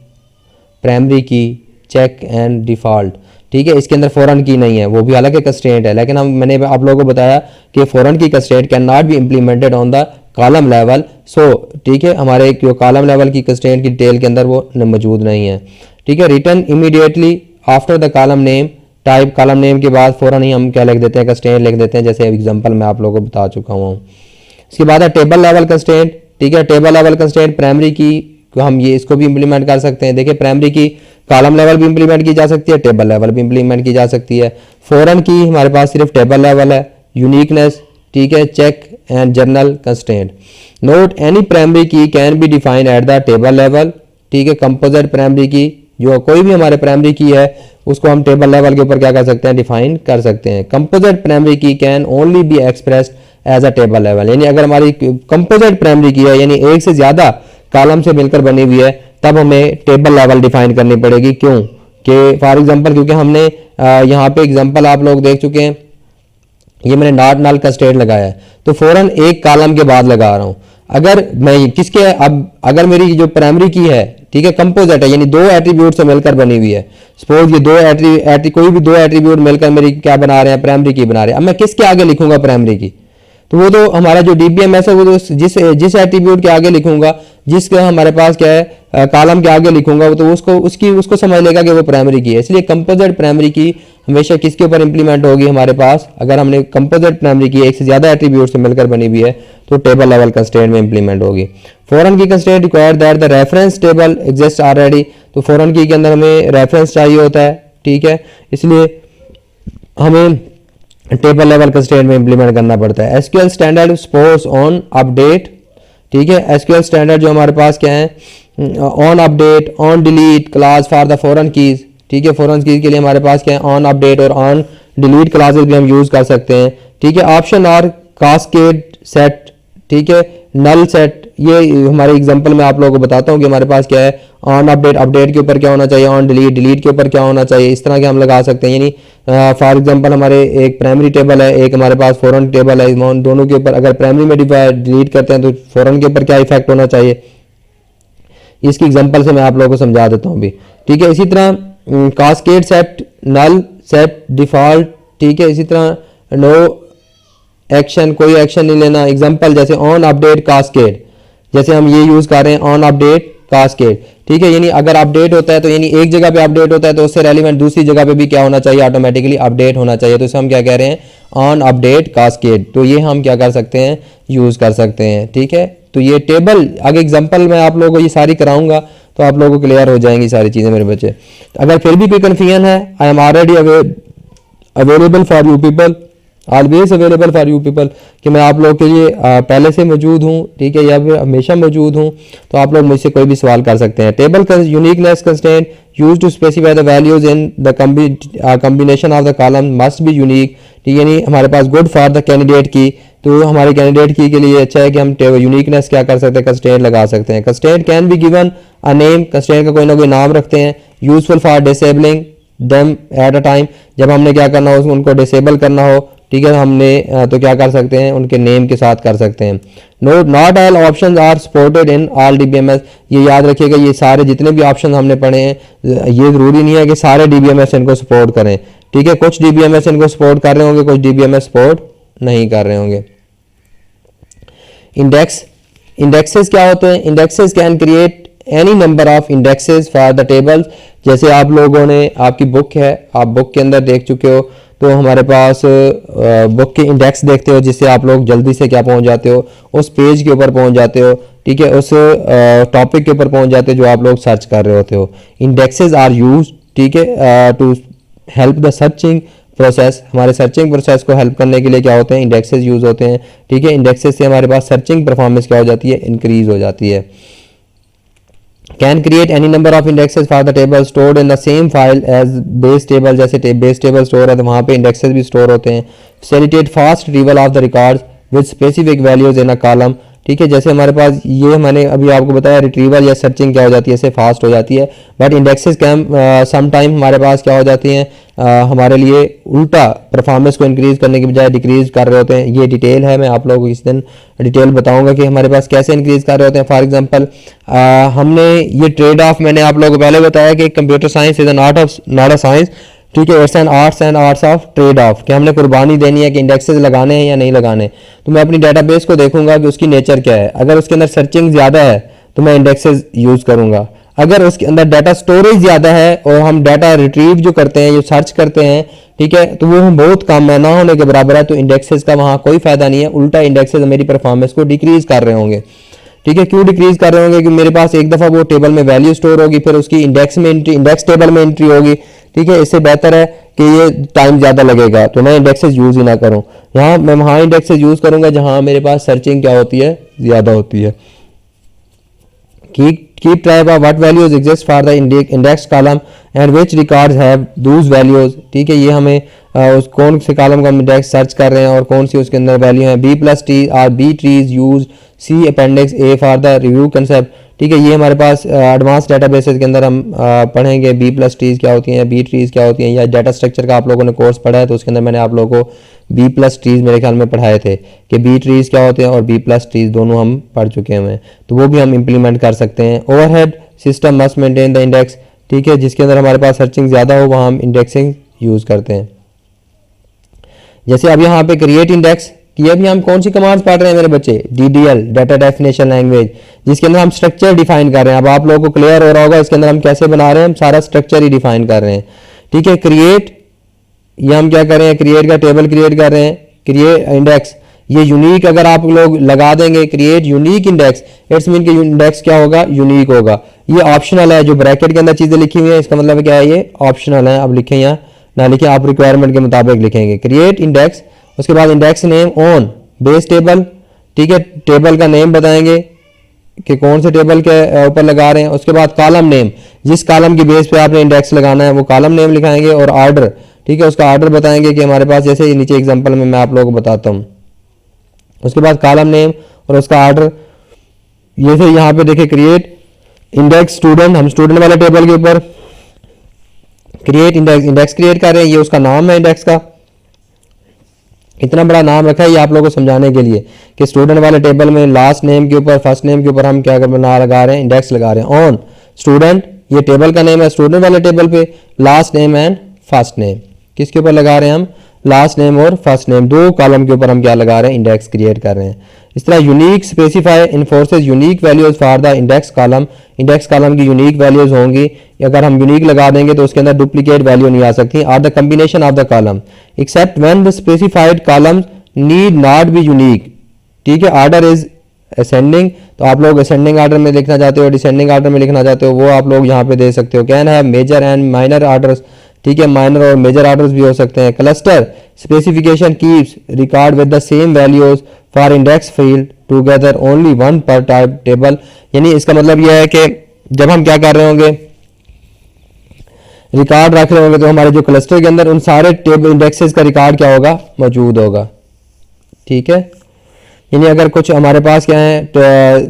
प्राइमरी की, चेक एंड डिफ़ॉल्ट। ठीक है, इसके अंदर फॉरेन की नहीं है, वो भी अलग कंस्ट्रेंट है, लेकिन मैंने आप लोगों को बताया कि foreign key constraint can not be implemented on the column level. So ठीक है, हमारे जो कॉलम लेवल की कंस्ट्रेंट की डिटेल के अंदर वो मौजूद नहीं है। ठीक है, written immediately after the column name type, column name के बाद फॉरन ही हम क्या लिख देते हैं, कंस्ट्रेंट लिख देते हैं, जैसे एग्जांपल मैं आप लोगों को बता चुका हूँ। इसके बाद है टेबल लेवल कंस्ट्रेंट। ठीक है, टेबल लेवल कंस्ट्रेंट प्राइमरी की को हम ये इसको भी इंप्लीमेंट कर सकते हैं। देखिए, प्राइमरी की कॉलम लेवल भी इंप्लीमेंट की जा सकती है, टेबल लेवल भी इंप्लीमेंट की जा सकती है। फॉरन की हमारे पास सिर्फ टेबल लेवल है। यूनिकनेस, ठीक है, check and general constraint. Note any primary key can be defined at the table level. ठीक है, कंपोजिट प्राइमरी की, जो कोई भी हमारे प्राइमरी की है उसको हम टेबल लेवल के ऊपर क्या कर सकते हैं, डिफाइन कर सकते हैं। Composite primary key can only be expressed as a table level, यानी अगर हमारी कंपोजिट प्राइमरी की है, यानी एक से ज्यादा कॉलम से मिलकर बनी हुई है, तब हमें टेबल लेवल डिफाइन करनी पड़ेगी। क्यों कि फॉर एग्जांपल, क्योंकि हमने यहाँ पे एग्जांपल आप लोग देख चुके हैं, ये मैंने नॉट नल का स्टेट लगाया है, तो फौरन एक कॉलम के बाद लगा रहा हूं। अगर मैं किसके, अब अगर मेरी जो प्राइमरी की है, ठीक है, कंपोजिट है, यानी 2 एट्रीब्यूट से मिलकर बनी हुई है। सपोज ये 2 कोई भी 2 एट्रीब्यूट मिलकर मेरी क्या बना रहे हैं, प्राइमरी की बना रहे हैं। अब मैं किसके आगे लिखूंगा प्राइमरी की, तो वो तो हमारा जो DBMS है वो तो जिस एट्रीब्यूट के आगे लिखूंगा, जिसका हमारे पास क्या है कॉलम के आगे लिखूंगा, तो उसको समझ लेगा कि वो प्राइमरी की है। इसलिए कंपोजिट प्राइमरी की हमेशा किसके ऊपर इंप्लीमेंट होगी हमारे पास, अगर हमने कंपोजिट प्राइमरी की एक से ज्यादा एट्रीब्यूट से मिलकर बनी हुई है, तो टेबल लेवल कंस्ट्रेंट में इंप्लीमेंट होगी। फॉरन की constraint require that the reference table exist already, तो फॉरन की के अंदर हमें रेफरेंस चाहिए होता है। ठीक है, इसलिए हमें टेबल लेवल कंस्ट्रेंट में इंप्लीमेंट करना पड़ता है। SQL standard suppose on update, ठीक है, SQL स्टैंडर्ड जो हमारे पास क्या है, on update, on delete class for the foreign keys, ठीक है। फॉरेन कीज के लिए हमारे पास क्या है, ऑन अपडेट और ऑन डिलीट क्लासेस भी हम यूज कर सकते हैं, ठीक है। ऑप्शन आर कास्केड सेट, ठीक है, नल सेट। ये हमारे एग्जांपल में आप लोगों को बताता हूँ कि हमारे पास क्या है, ऑन अपडेट, अपडेट के ऊपर क्या होना चाहिए, ऑन डिलीट, डिलीट के ऊपर क्या होना चाहिए, इस तरह के हम लगा सकते हैं। यानी फॉर एग्जांपल हमारे एक प्राइमरी टेबल है, एक हमारे पास फॉरेन टेबल है, दोनों के ऊपर अगर प्राइमरी में डिलीट करते हैं तो फॉरेन के ऊपर क्या इफेक्ट होना चाहिए, इसकी एग्जांपल से मैं आप लोगों को समझा देता हूँ अभी, ठीक है। इसी तरह cascade set, null set, default, ठीक है। इसी तरह नो एक्शन, कोई एक्शन नहीं लेना। एग्जांपल जैसे ऑन अपडेट कास्केड, जैसे हम ये यूज कर रहे हैं ऑन अपडेट कास्केड, ठीक है। यानी अगर अपडेट होता है तो यानी एक जगह पे अपडेट होता है तो उससे रेलिवेंट दूसरी जगह पे भी क्या होना चाहिए, ऑटोमेटिकली अपडेट होना चाहिए। तो इसे हम क्या कह रहे हैं, ऑन अपडेट कास्केड। तो ये हम क्या कर सकते हैं, यूज कर सकते हैं, ठीक है। तो ये टेबल आगे एग्जांपल मैं आप लोगों को ये सारी कराऊंगा तो आप लोगों को क्लियर हो जाएंगी सारी चीजें मेरे बच्चे। अगर फिर भी कोई कन्फ्यूजन है, I am already available for you people, always available for you people, कि मैं आप लोग के लिए पहले से मौजूद हूँ, ठीक है, या फिर हमेशा मौजूद हूँ। तो आप लोग मुझसे कोई भी सवाल कर सकते हैं। टेबल का uniqueness constraint use to specify the values in the combination of the column must be unique, ठीक है। यानी हमारे पास good for the candidate key, तो हमारे कैंडिडेट की के लिए अच्छा है कि हम यूनिकनेस क्या कर सकते हैं, कंस्ट्रेंट लगा सकते हैं। Constraint can be given a name, constraint का कोई ना कोई नाम रखते हैं। Useful for disabling them at a time, जब हमने क्या करना हो उनको डिसेबल करना हो, ठीक है, हमने तो क्या कर सकते हैं, उनके नेम के साथ कर सकते हैं। Note not all options are supported in all DBMS, ये याद रखिएगा, ये सारे जितने भी ऑप्शन हमने पढ़े हैं ये जरूरी नहीं है कि सारे डीबीएमएस इनको सपोर्ट करें, ठीक है। कुछ डीबीएमएस इनको सपोर्ट कर रहे होंगे, कुछ डीबीएमएस सपोर्ट नहीं कर रहे होंगे। इंडेक्स, इंडेक्सेस क्या होते हैं, indexes can create any number of indexes for the tables. जैसे आप लोगों ने, आपकी बुक है, आप बुक के अंदर देख चुके हो, तो हमारे पास बुक के इंडेक्स देखते हो जिससे आप लोग जल्दी से क्या पहुंच जाते हो, उस पेज के ऊपर पहुंच जाते हो, ठीक है, उस टॉपिक के ऊपर पहुंच जाते हो जो आप लोग सर्च कर रहे होते हो। इंडेक्सेस आर यूज, ठीक है, to help the searching process, हमारे सर्चिंग प्रोसेस को हेल्प करने के लिए क्या होते हैं, इंडेक्सेस यूज होते हैं, ठीक है। इंडेक्सेस से हमारे पास सर्चिंग परफॉर्मेंस क्या हो जाती है, इंक्रीज हो जाती है। Can create any number of indexes for the table stored in the same file as base table, जैसे बेस टेबल स्टोर है तो वहाँ पे इंडेक्सेस भी स्टोर होते हैं। Facilitate fast retrieval of the records with specific values in a column, ठीक है। जैसे हमारे पास ये मैंने अभी आपको बताया रिट्रीवल या सर्चिंग क्या हो जाती है, इससे फास्ट हो जाती है। But indexes came some time हमारे पास क्या हो जाती हैं, हमारे लिए उल्टा परफॉर्मेंस को इंक्रीज करने की बजाय डिक्रीज कर रहे होते हैं। ये डिटेल है, मैं आप लोगों को इस दिन डिटेल बताऊंगा कि हमारे पास कैसे इंक्रीज कर रहे होते हैं। फॉर एग्जांपल हमने ये ट्रेड ऑफ, मैंने आप लोगों को पहले बताया कि computer science is an art of not a science, ठीक है, it's an arts and arts of trade off, कि हमने कुर्बानी देनी है कि इंडेक्सेस लगाने हैं या नहीं लगाने। तो मैं अपनी डेटाबेस को देखूंगा कि उसकी नेचर क्या है। अगर उसके अंदर सर्चिंग ज़्यादा है तो मैं इंडेक्सेस यूज़ करूंगा। अगर उसके अंदर डाटा स्टोरेज ज़्यादा है और हम डाटा रिट्रीव जो करते हैं, जो सर्च करते हैं, ठीक है, तो वो बहुत कम है, ना होने के बराबर है, तो इंडेक्सेस का वहाँ कोई फायदा नहीं है। उल्टा इंडेक्सेस मेरी परफॉर्मेंस को डिक्रीज कर रहे होंगे, ठीक है। क्यों डिक्रीज कर रहे होंगे, कि मेरे पास एक दफ़ा वो टेबल में वैल्यू स्टोर होगी, फिर उसकी इंडेक्स में एंट्री, इंडेक्स टेबल में एंट्री होगी, ठीक है। इससे बेहतर है कि ये टाइम ज़्यादा लगेगा तो मैं इंडेक्सेस यूज़ ही ना करूँ। यहाँ मैं वहाँ इंडेक्सेस यूज़ करूँगा जहाँ मेरे पास सर्चिंग क्या होती है, ज़्यादा होती है। Keep track of what values exist for the index column and which records have those values, ठीक है। ये हमें उस कौन से कॉलम का इंडेक्स सर्च कर रहे हैं और कौन सी उसके अंदर वैल्यू है। B+T और B trees use C appendix A for the review concept, ठीक है। ये हमारे पास एडवांस डेटाबेसेस के अंदर हम पढ़ेंगे B+Ts क्या होती हैं, B trees क्या होती हैं, या डाटा स्ट्रक्चर का आप लोगों ने कोर्स पढ़ा है तो उसके अंदर मैंने आप लोगों को B+Ts मेरे ख्याल में पढ़ाए थे कि B trees क्या होते हैं और B+Ts दोनों हम पढ़ चुके हैं, तो वो भी हम इम्प्लीमेंट कर सकते हैं। Overhead system must maintain the index, ठीक है, जिसके अंदर हमारे पास सर्चिंग ज़्यादा हो वहाँ हम इंडेक्सिंग यूज़ करते हैं। जैसे अब यहाँ पे क्रिएट इंडेक्स, ये भी हम कौन सी कमांड्स पढ़ रहे हैं मेरे बच्चे, DDL डाटा डेफिनेशन लैंग्वेज, जिसके अंदर हम स्ट्रक्चर डिफाइन कर रहे हैं। अब आप लोगों को क्लियर हो रहा होगा इसके अंदर हम कैसे बना रहे हैं, हम सारा स्ट्रक्चर ही डिफाइन कर रहे हैं, ठीक है। क्रिएट, ये हम क्या कर रहे हैं, क्रिएट का टेबल क्रिएट कर रहे हैं। क्रिएट इंडेक्स, ये यूनिक अगर आप लोग लगा देंगे, create unique index, it's mean कि इंडेक्स क्या होगा, यूनिक होगा। ये ऑप्शनल है, जो ब्रैकेट के अंदर चीज़ें लिखी हुई हैं इसका मतलब क्या है, ये ऑप्शनल है। अब लिखें या ना लिखें, आप रिक्वायरमेंट के मुताबिक लिखेंगे। क्रिएट इंडेक्स, उसके बाद index name on base table, ठीक है, टेबल का नेम बताएंगे कि कौन से टेबल के ऊपर लगा रहे हैं। उसके बाद कॉलम नेम, जिस कॉलम की बेस पे आपने इंडेक्स लगाना है वो कॉलम नेम लिखाएंगे और आर्डर, ठीक है, उसका आर्डर बताएंगे कि हमारे पास जैसे नीचे एग्जांपल में मैं आप लोगों को बताता हूँ। उसके बाद कॉलम नेम और उसका आर्डर, ये फिर यहाँ पे देखिए क्रिएट इंडेक्स स्टूडेंट, हम स्टूडेंट वाले टेबल के ऊपर क्रिएट इंडेक्स क्रिएट कर रहे हैं, ये उसका नाम है इंडेक्स का। इतना बड़ा नाम रखा है ये आप लोगों को समझाने के लिए कि स्टूडेंट वाले टेबल में लास्ट नेम के ऊपर फर्स्ट नेम के ऊपर हम क्या बना लगा रहे हैं, इंडेक्स लगा रहे हैं। ऑन स्टूडेंट, ये टेबल का नेम है स्टूडेंट वाले टेबल पे, last name and first name, किसके ऊपर लगा रहे हैं हम, लास्ट नेम और फर्स्ट नेम, दो कॉलम के ऊपर हम क्या लगा रहे हैं, इंडेक्स क्रिएट कर रहे हैं। इस तरह unique specify enforces unique values for the index column, index column की यूनिक वैल्यूज होंगी, अगर हम यूनिक लगा देंगे तो उसके अंदर डुप्लीकेट वैल्यू नहीं आ सकती। Are the combination of the column except when the specified columns need not be unique, ठीक है। आर्डर इज असेंडिंग, तो आप लोग असेंडिंग आर्डर में लिखना चाहते हो, डिसेंडिंग आर्डर में लिखना चाहते हो, वो आप लोग यहाँ पे दे सकते हो। Can have major and minor orders, ठीक है, माइनर और मेजर आर्डर्स भी हो सकते हैं। Cluster specification keeps record with the same values for index field together only one पर टाइप टेबल, यानी इसका मतलब यह है कि जब हम क्या कर रहे होंगे, रिकॉर्ड रख रहे होंगे, तो हमारे जो क्लस्टर के अंदर उन सारे टेबल इंडेक्सेस का रिकॉर्ड क्या होगा, मौजूद होगा, ठीक है। यानी अगर कुछ हमारे पास क्या है तो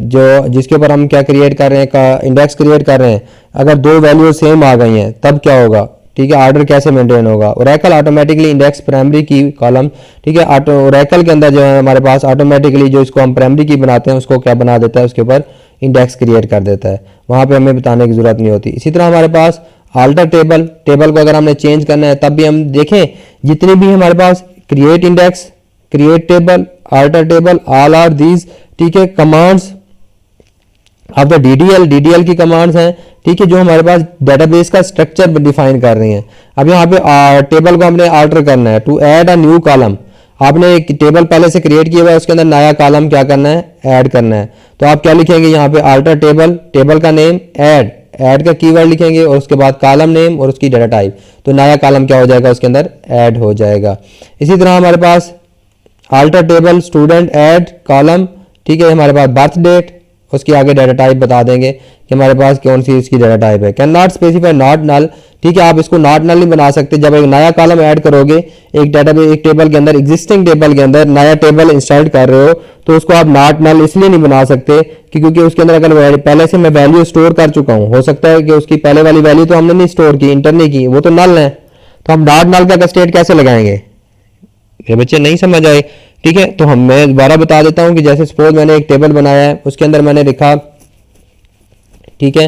जो जिसके ऊपर हम क्या क्रिएट कर रहे हैं, इंडेक्स क्रिएट कर रहे हैं, अगर दो वैल्यू सेम आ गई हैं तब क्या होगा, ठीक है, आर्डर कैसे मेंटेन होगा। ओरेकल ऑटोमेटिकली इंडेक्स प्राइमरी की कॉलम, ठीक है, ओरेकल के अंदर जो है हमारे पास ऑटोमेटिकली जो इसको हम प्राइमरी की बनाते हैं उसको क्या बना देता है, उसके ऊपर इंडेक्स क्रिएट कर देता है, वहां पे हमें बताने की जरूरत नहीं होती। इसी तरह हमारे पास आल्टर टेबल, टेबल को अगर हमने चेंज करना है तब भी हम देखें जितने भी हमारे पास create index, create table, alter table, all are these, ठीक है, कमांड्स ऑफ द डीडीएल की कमांड्स हैं, ठीक है, जो हमारे पास डेटाबेस का स्ट्रक्चर डिफाइन कर रही हैं। अब यहाँ पे टेबल को हमने आल्टर करना है, to add a new column, आपने एक टेबल पहले से क्रिएट किया हुआ है, उसके अंदर नया कॉलम क्या करना है, ऐड करना है। तो आप क्या लिखेंगे यहाँ पे, आल्टर टेबल, टेबल का नेम, ऐड का कीवर्ड लिखेंगे और उसके बाद कॉलम नेम और उसकी डाटा टाइप, तो नया कॉलम क्या हो जाएगा, उसके अंदर ऐड हो जाएगा। इसी तरह हमारे पास alter table student add column, ठीक है, हमारे पास बर्थ डेट, उसके आगे डाटा टाइप बता देंगे कि हमारे पास कौन सी इसकी डाटा टाइप है। Can not specify not null, ठीक है, आप इसको नॉट नल नहीं बना सकते। जब एक नया कॉलम ऐड करोगे एक डाटाबेस, एक टेबल के अंदर, एग्जिस्टिंग टेबल के अंदर नया टेबल इंसर्ट कर रहे हो तो उसको आप नॉट नल इसलिए नहीं बना सकते कि क्योंकि उसके अंदर अगर पहले से मैं वैल्यू स्टोर कर चुका हूं, हो सकता है कि उसकी पहले वाली वैल्यू तो हमने नहीं स्टोर की, इंटर नहीं की, वो तो नल है, तो हम नॉट नल का स्टेट कैसे लगाएंगे, ये बच्चे नहीं समझ आए, ठीक है। तो मैं दोबारा बता देता हूं कि जैसे सपोज मैंने एक टेबल बनाया है, उसके अंदर मैंने लिखा, ठीक है,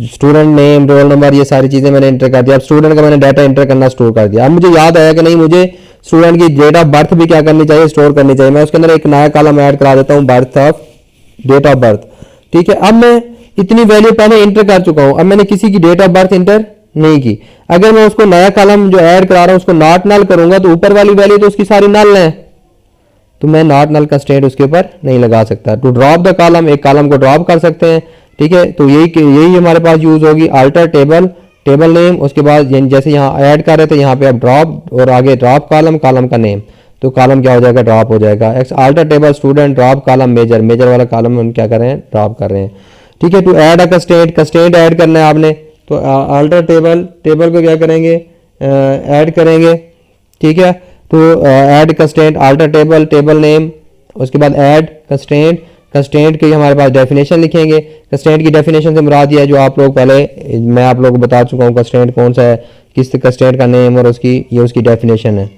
स्टूडेंट नेम, रोल नंबर, ये सारी चीजें मैंने एंटर कर दिया। अब स्टूडेंट का मैंने डाटा एंटर करना स्टोर कर दिया। अब मुझे याद आया कि नहीं, मुझे स्टूडेंट की डेट ऑफ बर्थ भी क्या करनी चाहिए, स्टोर करनी चाहिए। मैं उसके अंदर एक नया कॉलम ऐड करा देता हूं, birth of, date of birth, ठीक है। अब मैं इतनी वैल्यू पहले एंटर कर चुका हूं, अब मैंने किसी की डेट ऑफ बर्थ एंटर नहीं की। अगर मैं उसको नया कॉलम जो ऐड करा रहा हूं उसको नॉट नल करूंगा तो ऊपर वाली वैल्यू तो उसकी सारी नल है, तो मैं नॉट नल का स्टेट उसके ऊपर नहीं लगा सकता। टू ड्रॉप द कॉलम, एक कॉलम को ड्रॉप कर सकते हैं, ठीक है। तो यही हमारे पास यूज होगी, अल्टर टेबल, टेबल नेम, उसके बाद जैसे यहाँ ऐड कर रहे थे यहाँ पे अब ड्रॉप और आगे ड्रॉप कॉलम, कॉलम का नेम, तो कॉलम क्या हो जाएगा, ड्रॉप हो जाएगा। Alter table student drop column major, major वाला कॉलम हम क्या कर रहे हैं, ड्रॉप कर रहे हैं, ठीक है। To add a constraint add करना है आपने, तो अल्टर टेबल, टेबल को क्या करेंगे, ऐड करेंगे, ठीक है। तो add constraint, alter table, table name, उसके बाद ऐड कंस्ट्रेंट, कंस्ट्रेंट की हमारे पास डेफिनेशन लिखेंगे। कंस्ट्रेंट की डेफिनेशन से मुराद ये है जो आप लोग पहले मैं आप लोगों को बता चुका हूँ, कंस्ट्रेंट कौन सा है, किस कंस्ट्रेंट का नेम और उसकी ये उसकी डेफिनेशन है।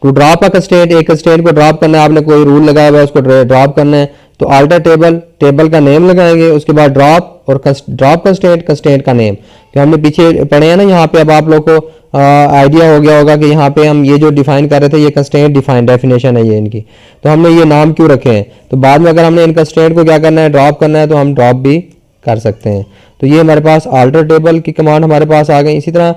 टू ड्रॉप अ कंस्ट्रेंट, एक कंस्ट्रेंट को ड्रॉप करना है, आपने कोई रूल लगाया हुआ है उसको ड्रॉप करना है, तो अल्टर टेबल, टेबल का नेम लगाएंगे, उसके बाद ड्रॉप और ड्रॉप कंस्ट्रेंट, कंस्ट्रेंट का नेम, जो हमने पीछे पढ़े हैं ना यहाँ पे। अब आप लोग को आइडिया हो गया होगा कि यहाँ पे हम ये जो डिफाइन कर रहे थे ये कंस्ट्रेंट डिफाइन डेफिनेशन है ये इनकी, तो हमने ये नाम क्यों रखे हैं, तो बाद में अगर हमने इन कंस्ट्रेंट को क्या करना है, ड्रॉप करना है, तो हम ड्रॉप भी कर सकते हैं। तो ये हमारे पास अल्टर टेबल की कमांड हमारे पास आ गई। इसी तरह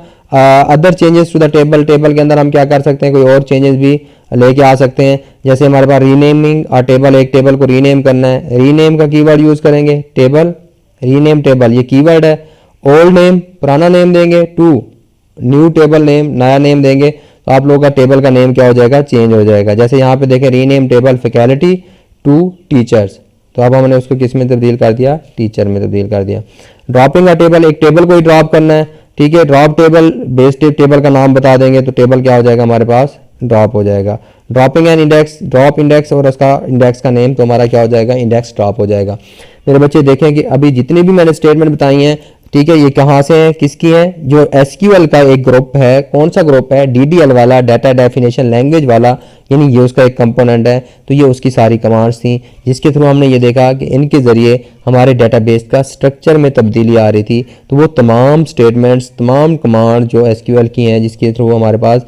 other changes to the table, table के अंदर हम क्या कर सकते हैं, कोई और चेंजेस भी लेके आ सकते हैं। जैसे हमारे पास रीनेमिंग और टेबल, एक टेबल को रीनेम करना है, रीनेम का कीवर्ड यूज करेंगे, टेबल रीनेम टेबल ये कीवर्ड है। ओल्ड नेम पुराना नेम देंगे, टू न्यू टेबल नेम नया नेम देंगे, तो आप लोगों का टेबल का नेम क्या हो जाएगा, चेंज हो जाएगा। जैसे यहाँ पे देखें rename table faculty to teachers, तो अब हमने उसको किस में तब्दील कर दिया, टीचर में तब्दील कर दिया। ड्रॉपिंग अ टेबल, एक टेबल को ही ड्रॉप करना है, ठीक है। ड्रॉप टेबल, बेस टेबल का नाम बता देंगे तो टेबल क्या हो जाएगा हमारे पास, ड्रॉप हो जाएगा। Dropping an index, drop index और उसका इंडेक्स का नेम, तो हमारा क्या हो जाएगा, इंडेक्स ड्रॉप हो जाएगा। मेरे बच्चे देखें कि अभी जितनी भी मैंने स्टेटमेंट बताई हैं, ठीक है, ये कहाँ से हैं, किसकी हैं, जो एसक्यूएल का एक ग्रुप है। कौन सा ग्रुप है, डीडीएल वाला, डाटा डेफिनेशन लैंग्वेज वाला, यानी ये उसका एक कंपोनेंट है। तो ये उसकी सारी कमांड्स थी जिसके थ्रू हमने ये देखा कि इनके ज़रिए हमारे डेटाबेस का स्ट्रक्चर में तब्दीली आ रही थी। तो वो तमाम स्टेटमेंट्स, तमाम कमांड जो एसक्यूएल की हैं, जिसके थ्रू हमारे पास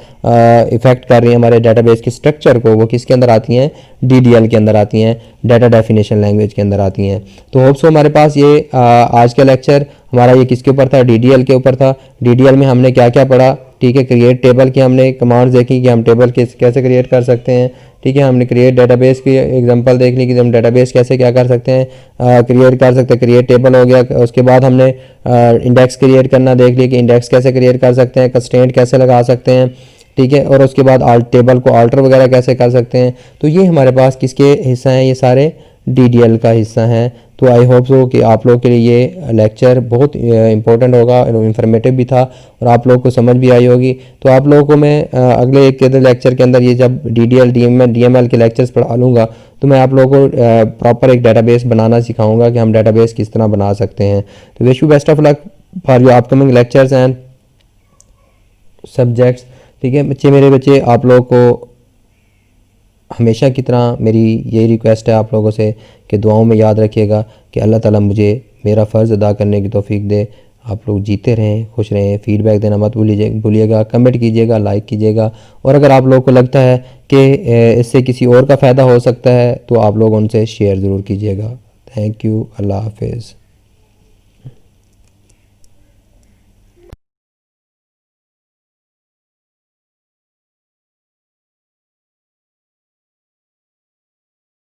इफेक्ट कर रही हैं हमारे डेटाबेस के स्ट्रक्चर को, वो किसके अंदर आती हैं, डीडीएल के अंदर आती हैं, डाटा डेफिनेशन लैंग्वेज के अंदर आती हैं। तो होप्स हमारे पास ये आज का लेक्चर हमारा ये किसके ऊपर था, डीडीएल के ऊपर था। डीडीएल में हमने क्या क्या पढ़ा, ठीक है। क्रिएट टेबल की हमने कमांड्स देखी कि हम टेबल कैसे क्रिएट कर सकते हैं, ठीक है। हमने क्रिएट डेटाबेस की एग्जांपल देख ली कि हम डेटाबेस कैसे क्या कर सकते हैं, क्रिएट कर सकते हैं। क्रिएट टेबल हो गया। उसके बाद हमने इंडेक्स क्रिएट करना देख लिया कि इंडेक्स कैसे क्रिएट कर सकते हैं, कंस्ट्रेंट कैसे लगा सकते हैं, ठीक है। और उसके बाद टेबल को अल्टर वगैरह कैसे कर सकते हैं। तो ये हमारे पास किसके हिस्सा हैं, ये सारे डीडीएल का हिस्सा हैं। तो आई होप सो कि आप लोगों के लिए ये लेक्चर बहुत इंपॉर्टेंट होगा, इंफॉर्मेटिव भी था और आप लोगों को समझ भी आई होगी। तो आप लोगों को मैं अगले एक लेक्चर के अंदर ये जब डीडीएल डीएमएल के लेक्चर्स पढ़ा लूँगा तो मैं आप लोगों को प्रॉपर एक डेटाबेस बनाना सिखाऊंगा कि हम डेटाबेस किस तरह बना सकते हैं। तो wish you best of luck for your upcoming lectures and subjects, ठीक है। मेरे बच्चे, आप लोगों को हमेशा की तरह मेरी यही रिक्वेस्ट है आप लोगों से कि दुआओं में याद रखिएगा कि अल्लाह ताला मुझे मेरा फ़र्ज़ अदा करने की तौफीक दे। आप लोग जीते रहें, खुश रहें, फीडबैक देना मत भूलिएगा, कमेंट कीजिएगा, लाइक कीजिएगा। और अगर आप लोगों को लगता है कि इससे किसी और का फ़ायदा हो सकता है तो आप लोग उनसे शेयर ज़रूर कीजिएगा। थैंक यू, अल्लाह हाफिज़।